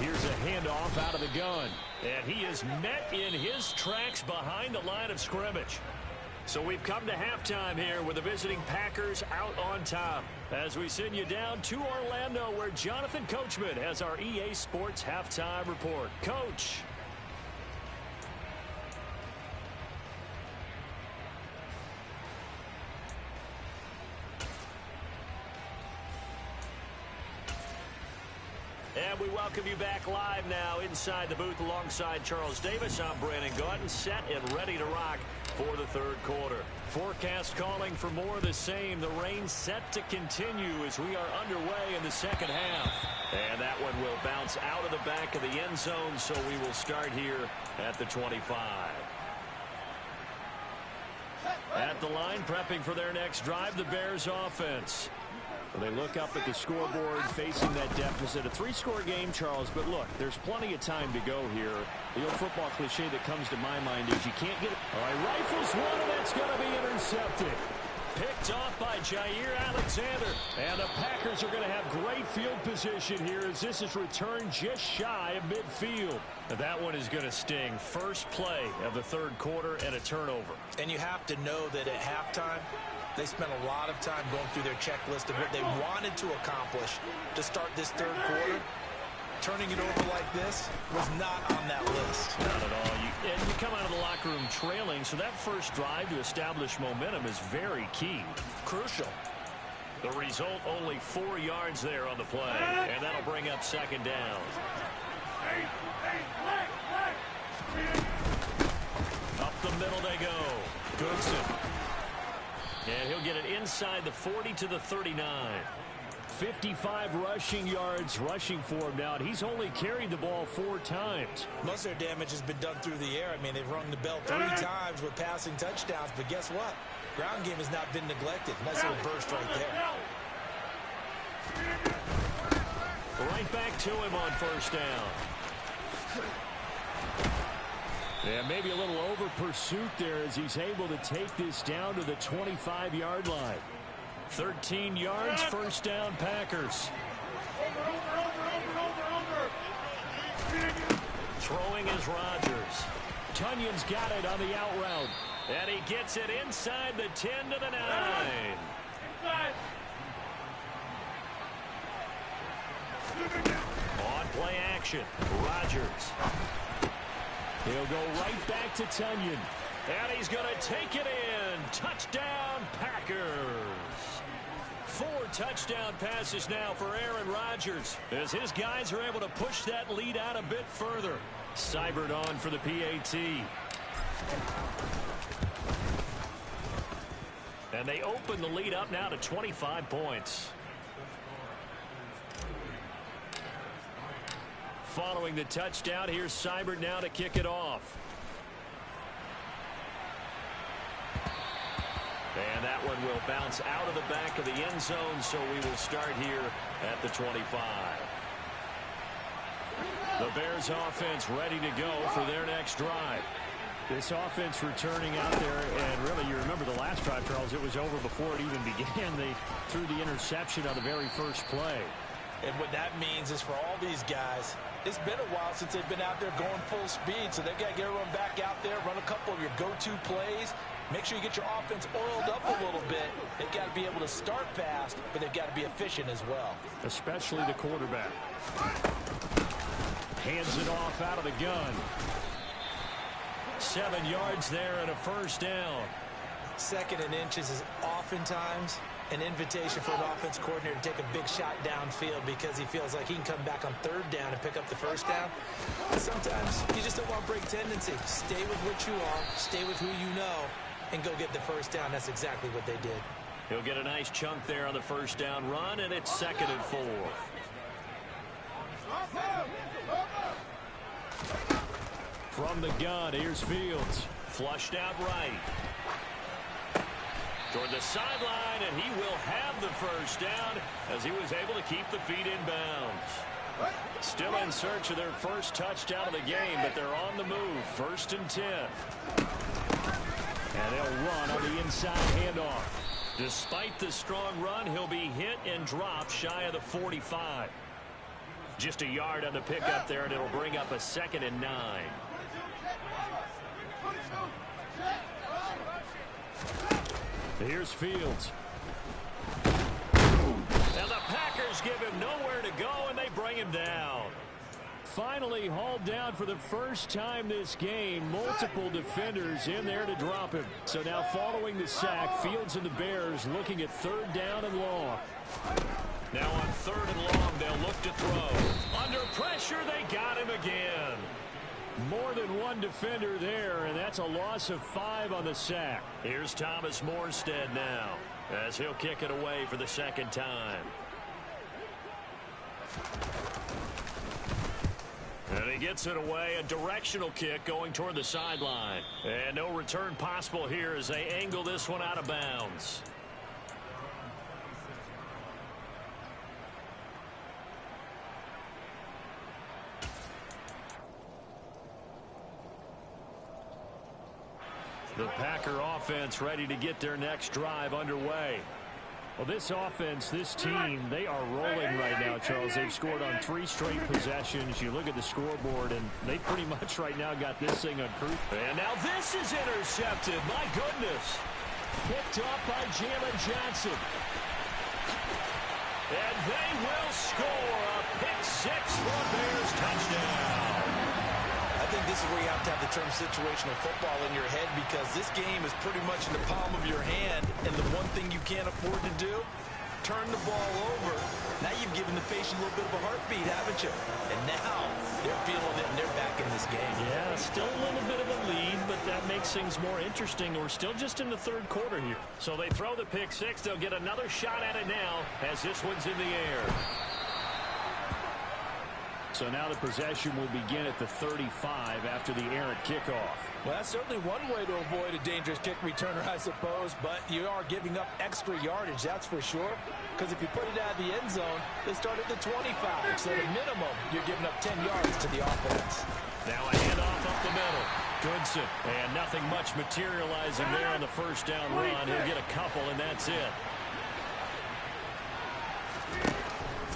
Here's a handoff out of the gun. And he is met in his tracks behind the line of scrimmage. So we've come to halftime here with the visiting Packers out on top. As we send you down to Orlando, where Jonathan Coachman has our EA Sports halftime report. Coach. And we welcome you back live now inside the booth alongside Charles Davis. I'm Brandon Gaudin, set and ready to rock for the third quarter. Forecast calling for more of the same. The rain set to continue as we are underway in the second half. And that one will bounce out of the back of the end zone, so we will start here at the 25. At the line, prepping for their next drive, the Bears offense. Well, they look up at the scoreboard facing that deficit. A 3-score game, Charles, but look, there's plenty of time to go here. The old football cliche that comes to my mind is you can't get it. All right, rifles one, and that's going to be intercepted. Picked off by Jair Alexander. And the Packers are going to have great field position here as this is returned just shy of midfield. Now that one is going to sting. First play of the third quarter and a turnover. And you have to know that at halftime, they spent a lot of time going through their checklist of what they wanted to accomplish to start this third quarter. Turning it over like this was not on that list. Not at all. And you come out of the locker room trailing, so that first drive to establish momentum is very key. Crucial. The result, only 4 yards there on the play, and that'll bring up second down. Up the middle they go. Goodson. And he'll get it inside the 40 to the 39. 55 rushing yards rushing for him now. And he's only carried the ball 4 times. Most of their damage has been done through the air. I mean, they've rung the bell 3 times with passing touchdowns. But guess what? Ground game has not been neglected. Nice little burst right there. Right back to him on first down. Yeah, maybe a little over pursuit there as he's able to take this down to the 25-yard line. 13 yards, first down, Packers. Throwing is Rodgers. Tunyon's got it on the out route. And he gets it inside the 10 to the 9. On play action, Rodgers. He'll go right back to Tunyon. And he's going to take it in. Touchdown, Packers. 4 touchdown passes now for Aaron Rodgers as his guys are able to push that lead out a bit further. Seibert on for the PAT. And they open the lead up now to 25 points. Following the touchdown, here's Seibert now to kick it off. And that one will bounce out of the back of the end zone, so we will start here at the 25. The Bears offense ready to go for their next drive. This offense returning out there, and really, you remember the last drive, Charles, it was over before it even began. They threw the interception on the very first play. And what that means is for all these guys, it's been a while since they've been out there going full speed, so they've got to get everyone back out there, run a couple of your go-to plays, make sure you get your offense oiled up a little bit. They've got to be able to start fast, but they've got to be efficient as well. Especially the quarterback. Hands it off out of the gun. 7 yards there and a first down. 2nd and inches is oftentimes an invitation for an offense coordinator to take a big shot downfield because he feels like he can come back on 3rd down and pick up the first down. Sometimes you just don't want to break tendency. Stay with what you are, stay with who you know, and go get the first down. That's exactly what they did. He'll get a nice chunk there on the first down run, and it's 2nd and 4. From the gun, here's Fields. Flushed out right. Toward the sideline, and he will have the first down as he was able to keep the feet in bounds. Still in search of their first touchdown of the game, but they're on the move. 1st and 10. And they'll run on the inside handoff. Despite the strong run, he'll be hit and dropped shy of the 45. Just a yard on the pickup there, and it'll bring up a 2nd and 9. Here's Fields. And the Packers give him nowhere to go, and they bring him down. Finally hauled down for the first time this game. Multiple defenders in there to drop him. So now following the sack, Fields and the Bears looking at 3rd down and long. Now on 3rd and long, they'll look to throw. Under pressure, they got him again. More than one defender there, and that's a loss of 5 on the sack. Here's Thomas Morstead now, as he'll kick it away for the 2nd time. And he gets it away, a directional kick going toward the sideline. And no return possible here as they angle this one out of bounds. The Packer offense ready to get their next drive underway. Well, this offense, this team, they are rolling right now, Charles. They've scored on 3 straight possessions. You look at the scoreboard, and they pretty much right now got this thing on cruise. And now this is intercepted. My goodness. Picked up by Jalen Johnson. And they will score a pick-6 for a Bears touchdown. I think this is where you have to have the term situational football in your head because this game is pretty much in the palm of your hand, and the one thing you can't afford to do, turn the ball over. Now you've given the patient a little bit of a heartbeat, haven't you? And now they're feeling it, and they're back in this game. Yeah, still a little bit of a lead, but that makes things more interesting. We're still just in the 3rd quarter here. So they throw the pick-6. They'll get another shot at it now as this one's in the air. So now the possession will begin at the 35 after the errant kickoff. Well, that's certainly one way to avoid a dangerous kick returner, I suppose, but you are giving up extra yardage, that's for sure, because if you put it out of the end zone, they start at the 25, so at a minimum, you're giving up 10 yards to the offense. Now a handoff up the middle. Goodson, and nothing much materializing there on the first down run. He'll get a couple, and that's it.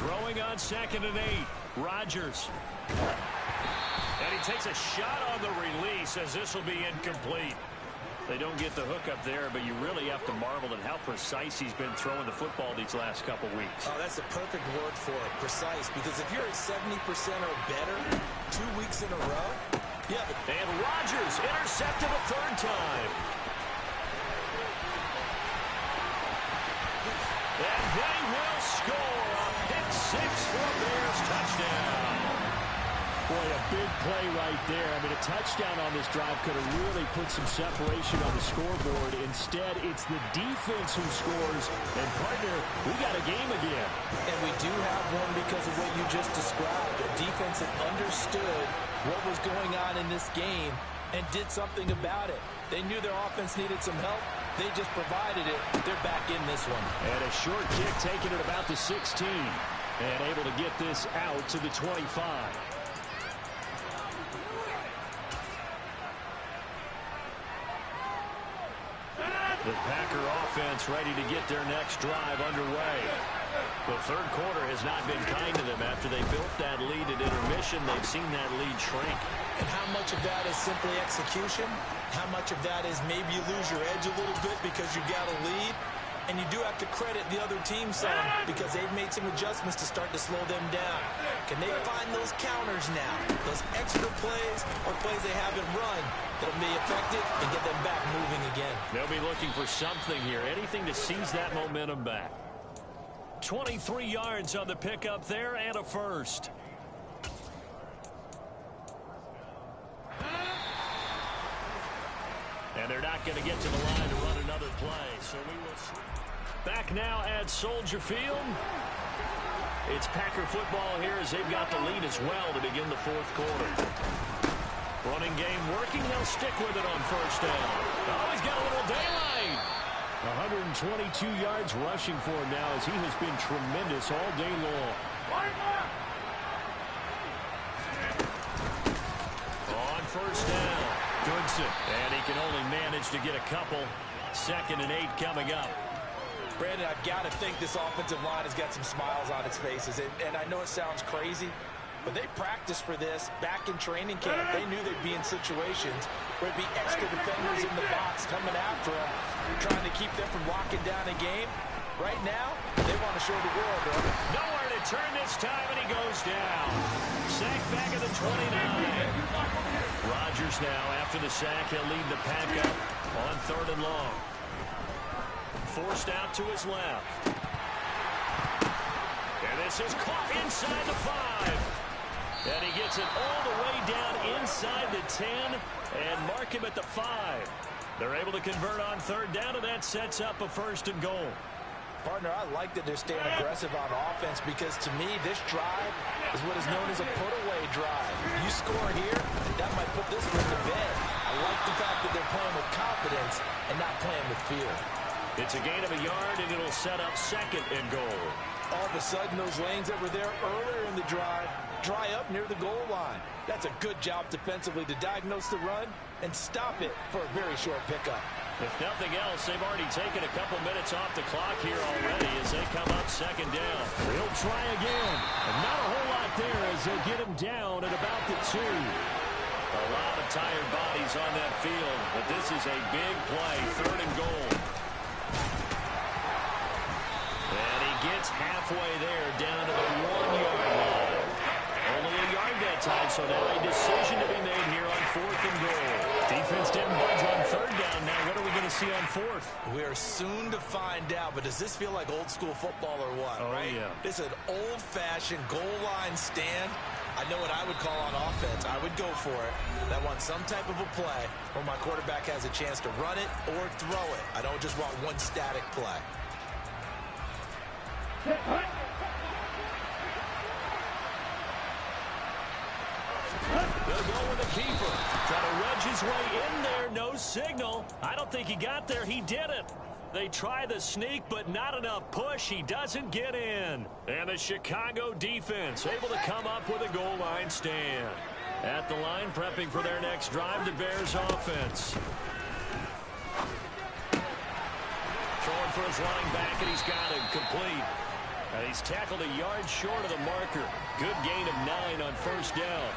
Throwing on 2nd and 8. Rodgers. And he takes a shot on the release as this will be incomplete. They don't get the hook up there, but you really have to marvel at how precise he's been throwing the football these last couple weeks. Oh, that's a perfect word for it, precise, because if you're at 70% or better 2 weeks in a row, yeah. And Rodgers intercepted a 3rd time. And they will score a pick-6 for a Bears touchdown. Boy, a big play right there. I mean, a touchdown on this drive could have really put some separation on the scoreboard. Instead, it's the defense who scores. And, partner, we got a game again. And we do have one because of what you just described. A defense that understood what was going on in this game and did something about it. They knew their offense needed some help. They just provided it. They're back in this one. And a short kick taken at about the 16. And able to get this out to the 25. The Packer offense ready to get their next drive underway. The third quarter has not been kind to them. After they built that lead at intermission, they've seen that lead shrink. And how much of that is simply execution? How much of that is maybe you lose your edge a little bit because you got a lead? And you do have to credit the other team some because they've made some adjustments to start to slow them down. Can they find those counters now? Those extra plays or plays they haven't run that'll be effective and get them back moving again. They'll be looking for something here, anything to seize that momentum back. 23 yards on the pickup there and a first. And they're not going to get to the line to run another play, so we will see. Back now at Soldier Field. It's Packer football here as they've got the lead as well to begin the fourth quarter. Running game working. They'll stick with it on first down. Oh, he's got a little daylight. 122 yards rushing for him now as he has been tremendous all day long. On first down, Goodson. And he can only manage to get a couple. 2nd and 8 coming up. Brandon, I've got to think this offensive line has got some smiles on its faces. And I know it sounds crazy, but they practiced for this back in training camp. They knew they'd be in situations where it'd be extra defenders in the box coming after them, trying to keep them from locking down a game. Right now, they want to show the world, bro. Nowhere to turn this time, and he goes down. Sack back at the 29. Rodgers now, after the sack, he'll lead the pack up on 3rd and long. Forced out to his left. And this is caught inside the 5. And he gets it all the way down inside the 10 and mark him at the 5. They're able to convert on 3rd down, and that sets up a 1st and goal. Partner, I like that they're staying aggressive on offense because, to me, this drive is what is known as a put-away drive. You score here, that might put this one to bed. I like the fact that they're playing with confidence and not playing with fear. It's a gain of a yard, and it'll set up 2nd and goal. All of a sudden, those lanes that were there earlier in the drive dry up near the goal line. That's a good job defensively to diagnose the run and stop it for a very short pickup. If nothing else, they've already taken a couple minutes off the clock here already as they come up 2nd down. He'll try again. And not a whole lot there as they get him down at about the 2. A lot of tired bodies on that field, but this is a big play, 3rd and goal. And he gets halfway there down to the 1-yard line. Only a yard that time, so now a decision to be made here on 4th and goal. Defense didn't budge on 3rd down. Now what are we going to see on 4th? We are soon to find out, but does this feel like old school football or what? Oh, right? yeah. This is an old-fashioned goal line stand. I know what I would call on offense. I would go for it. I want some type of a play where my quarterback has a chance to run it or throw it. I don't just want one static play. They'll go with the keeper. Try to wedge his way in there. No signal. I don't think he got there. He didn't. They try the sneak, but not enough push. He doesn't get in. And the Chicago defense able to come up with a goal line stand. At the line, prepping for their next drive, the Bears offense. Throwing for his running back, and he's got him complete. And he's tackled a yard short of the marker. Good gain of 9 on 1st down.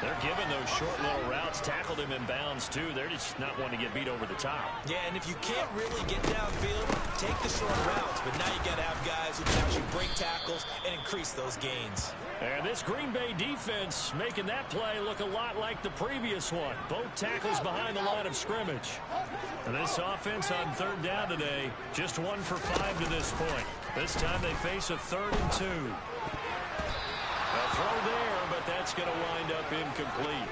They're giving those short little routes. Tackled him in bounds, too. They're just not wanting to get beat over the top. Yeah, and if you can't really get downfield, take the short routes. But now you got to have guys who can actually break tackles and increase those gains. And this Green Bay defense making that play look a lot like the previous one. Both tackles behind the line of scrimmage. And this offense on 3rd down today, just 1 for 5 to this point. This time they face a 3rd and 2. A throw there, but that's going to wind up incomplete.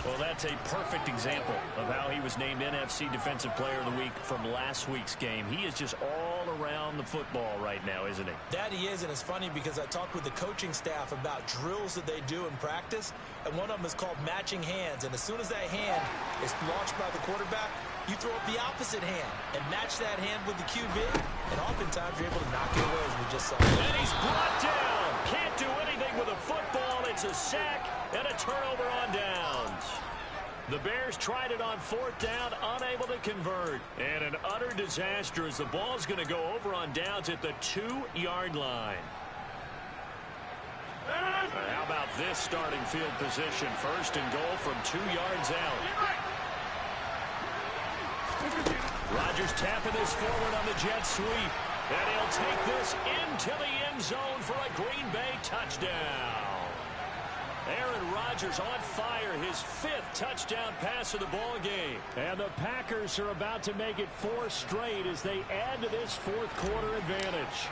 Well, that's a perfect example of how he was named NFC Defensive Player of the Week from last week's game. He is just all around the football right now, isn't he? That he is, and it's funny because I talked with the coaching staff about drills that they do in practice, and one of them is called matching hands. And as soon as that hand is launched by the quarterback, you throw up the opposite hand and match that hand with the QB, and oftentimes you're able to knock it away, as we just saw. And he's brought down. Can't do anything with a football. It's a sack and a turnover on downs. The Bears tried it on 4th down, unable to convert. And an utter disaster as the ball's going to go over on downs at the 2-yard line. How about this starting field position? 1st and goal from 2 yards out. Rodgers tapping this forward on the jet sweep. And he'll take this into the end zone for a Green Bay touchdown. Aaron Rodgers on fire, his 5th touchdown pass of the ball game. And the Packers are about to make it 4 straight as they add to this 4th quarter advantage.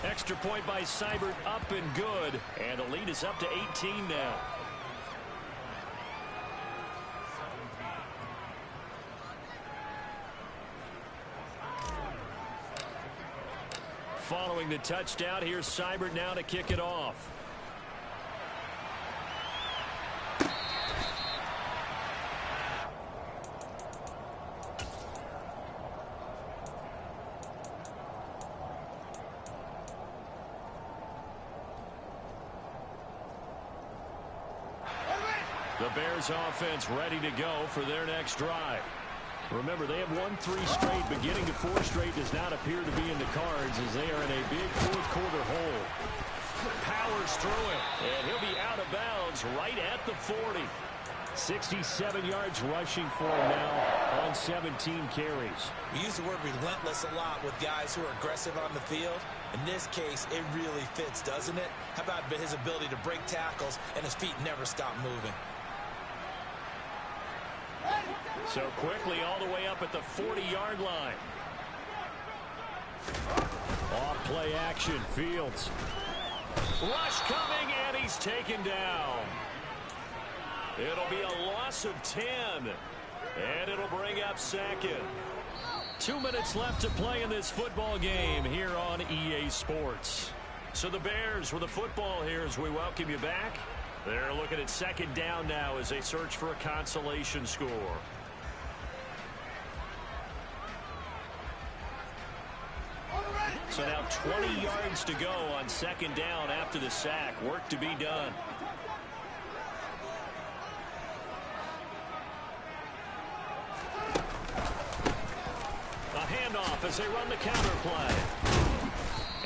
Extra point by Seibert, up and good. And the lead is up to 18 now. Following the touchdown, here's Seibert now to kick it off. The Bears offense ready to go for their next drive. Remember, they have won 3 straight, but getting to 4 straight does not appear to be in the cards as they are in a big 4th quarter hole. Powers through it, and he'll be out of bounds right at the 40. 67 yards rushing for him now on 17 carries. We use the word relentless a lot with guys who are aggressive on the field. In this case, it really fits, doesn't it? How about his ability to break tackles and his feet never stop moving? So quickly all the way up at the 40-yard line. Off play action, Fields. Rush coming, and he's taken down. It'll be a loss of 10, and it'll bring up 2nd. 2 minutes left to play in this football game here on EA Sports. So the Bears with the football here as we welcome you back. They're looking at 2nd down now as they search for a consolation score. So now 20 yards to go on 2nd down after the sack. Work to be done. A handoff as they run the counter play.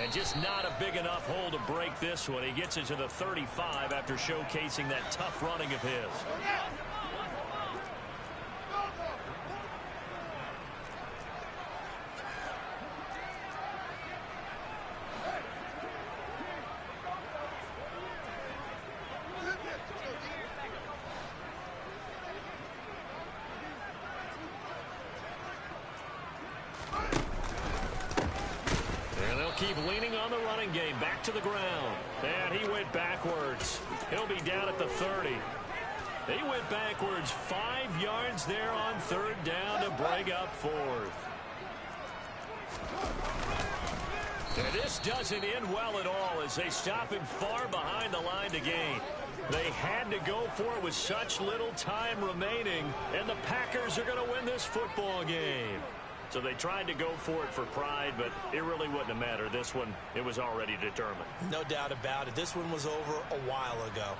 And just not a big enough hole to break this one. He gets it to the 35 after showcasing that tough running of his. Keep leaning on the running game. Back to the ground. And he went backwards. He'll be down at the 30. He went backwards 5 yards there on 3rd down to bring up 4th. And this doesn't end well at all as they stop him far behind the line to gain. They had to go for it with such little time remaining, and the Packers are going to win this football game. So they tried to go for it for pride, but it really wouldn't have mattered. This one, it was already determined. No doubt about it. This one was over a while ago.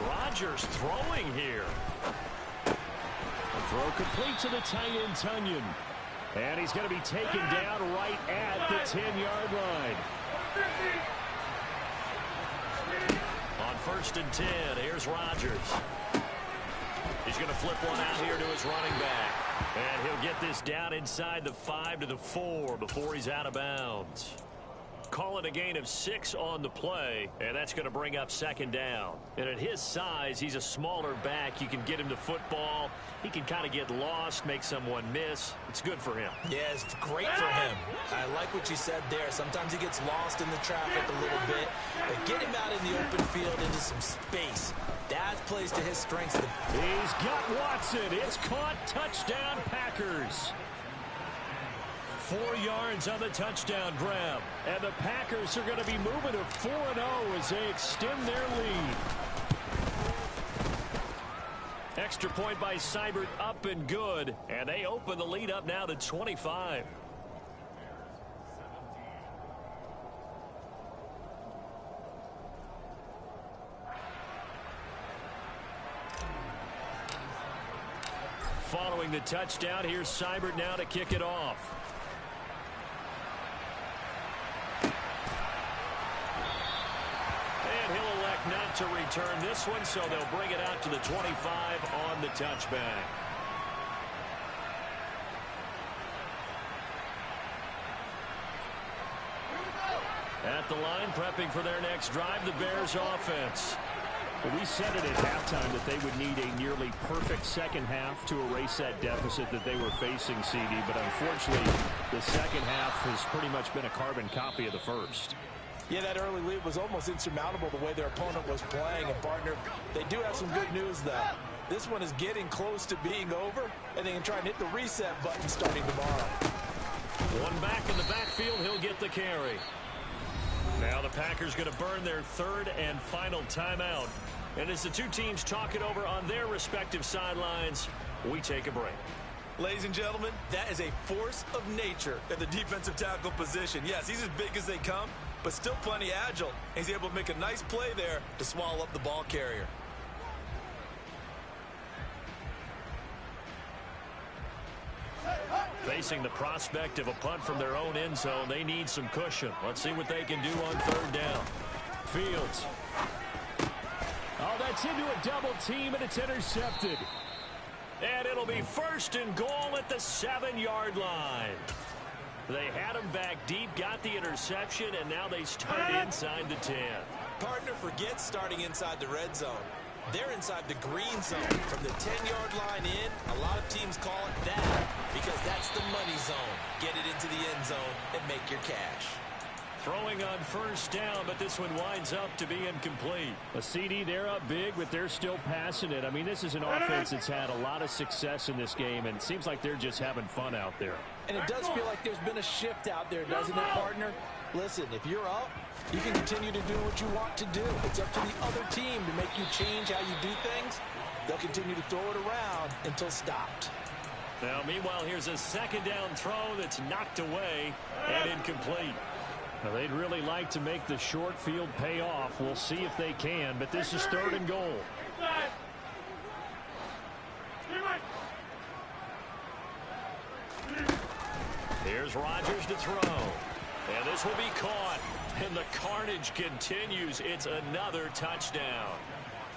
Rodgers throwing here. A throw complete to the tight end, Tunyon. And he's going to be taken down right at the 10-yard line. On 1st and 10, here's Rodgers. He's going to flip one out here to his running back. And he'll get this down inside the 5 to the 4 before he's out of bounds. Call it a gain of 6 on the play, and that's going to bring up 2nd down. And at his size, he's a smaller back. You can get him to football. He can kind of get lost, make someone miss. It's good for him. Yeah, it's great for him. I like what you said there. Sometimes he gets lost in the traffic a little bit, but get him out in the open field into some space. That plays to his strengths. He's got Watson. It's caught. Touchdown, Packers. 4 yards on the touchdown grab. And the Packers are going to be moving to 4-0 as they extend their lead. Extra point by Seibert, up and good. And they open the lead up now to 25. Following the touchdown, here's Seibert now to kick it off. And he'll elect not to return this one, so they'll bring it out to the 25 on the touchback. At the line, prepping for their next drive, the Bears offense. Well, we said it at halftime that they would need a nearly perfect second half to erase that deficit that they were facing, CD. But unfortunately, the second half has pretty much been a carbon copy of the first. Yeah, that early lead was almost insurmountable the way their opponent was playing. And, partner, they do have some good news, though. This one is getting close to being over, and they can try and hit the reset button starting tomorrow. One back in the backfield, he'll get the carry. Now the Packers going to burn their third and final timeout. And as the two teams talk it over on their respective sidelines, we take a break. Ladies and gentlemen, that is a force of nature at the defensive tackle position. Yes, he's as big as they come, but still plenty agile. He's able to make a nice play there to swallow up the ball carrier. Facing the prospect of a punt from their own end zone, they need some cushion. Let's see what they can do on third down. Fields. Oh, that's into a double team, and it's intercepted. And it'll be first and goal at the 7-yard line. They had him back deep, got the interception, and now they start inside the 10. Partner, forget starting inside the red zone. They're inside the green zone. From the 10-yard line in, a lot of teams call it that because that's the money zone. Get it into the end zone and make your cash. Throwing on first down, but this one winds up to be incomplete. A CD, they're up big, but they're still passing it. I mean, this is an offense that's had a lot of success in this game, and it seems like they're just having fun out there. And it does feel like there's been a shift out there, doesn't it, partner? Listen, if you're up, you can continue to do what you want to do. It's up to the other team to make you change how you do things. They'll continue to throw it around until stopped. Now, meanwhile, here's a second down throw that's knocked away and incomplete. Now, they'd really like to make the short field pay off. We'll see if they can, but this is third and goal. Here's Rodgers to throw. And this will be caught. And the carnage continues. It's another touchdown.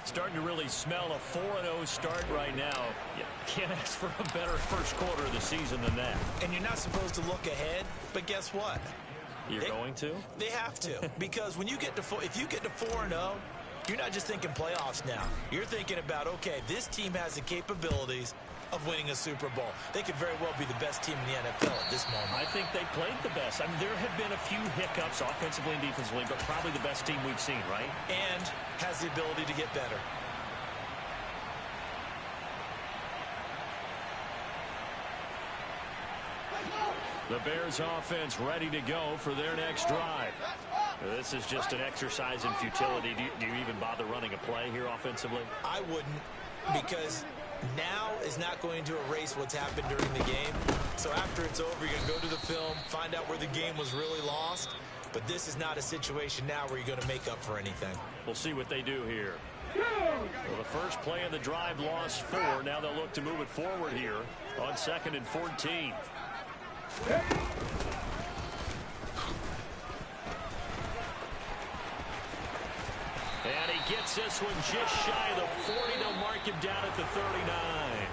Starting to really smell a 4-0 start right now. You can't ask for a better first quarter of the season than that. And you're not supposed to look ahead, but guess what? You're going to? They have to. Because when you get to if you get to 4-0, you're not just thinking playoffs now. You're thinking about, okay, this team has the capabilities of winning a Super Bowl. They could very well be the best team in the NFL at this moment. I think they played the best. I mean, there have been a few hiccups offensively and defensively, but probably the best team we've seen, right? And has the ability to get better. The Bears offense ready to go for their next drive. This is just an exercise in futility. Do you even bother running a play here offensively? I wouldn't, because now is not going to erase what's happened during the game. So after it's over, you're going to go to the film, find out where the game was really lost. But this is not a situation now where you're going to make up for anything. We'll see what they do here. Well, the first play of the drive lost 4. Now they'll look to move it forward here on 2nd and 14. And he gets this one just shy of the 40. They'll mark him down at the 39.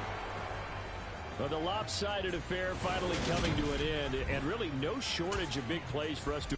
Well, the lopsided affair finally coming to an end, and really no shortage of big plays for us to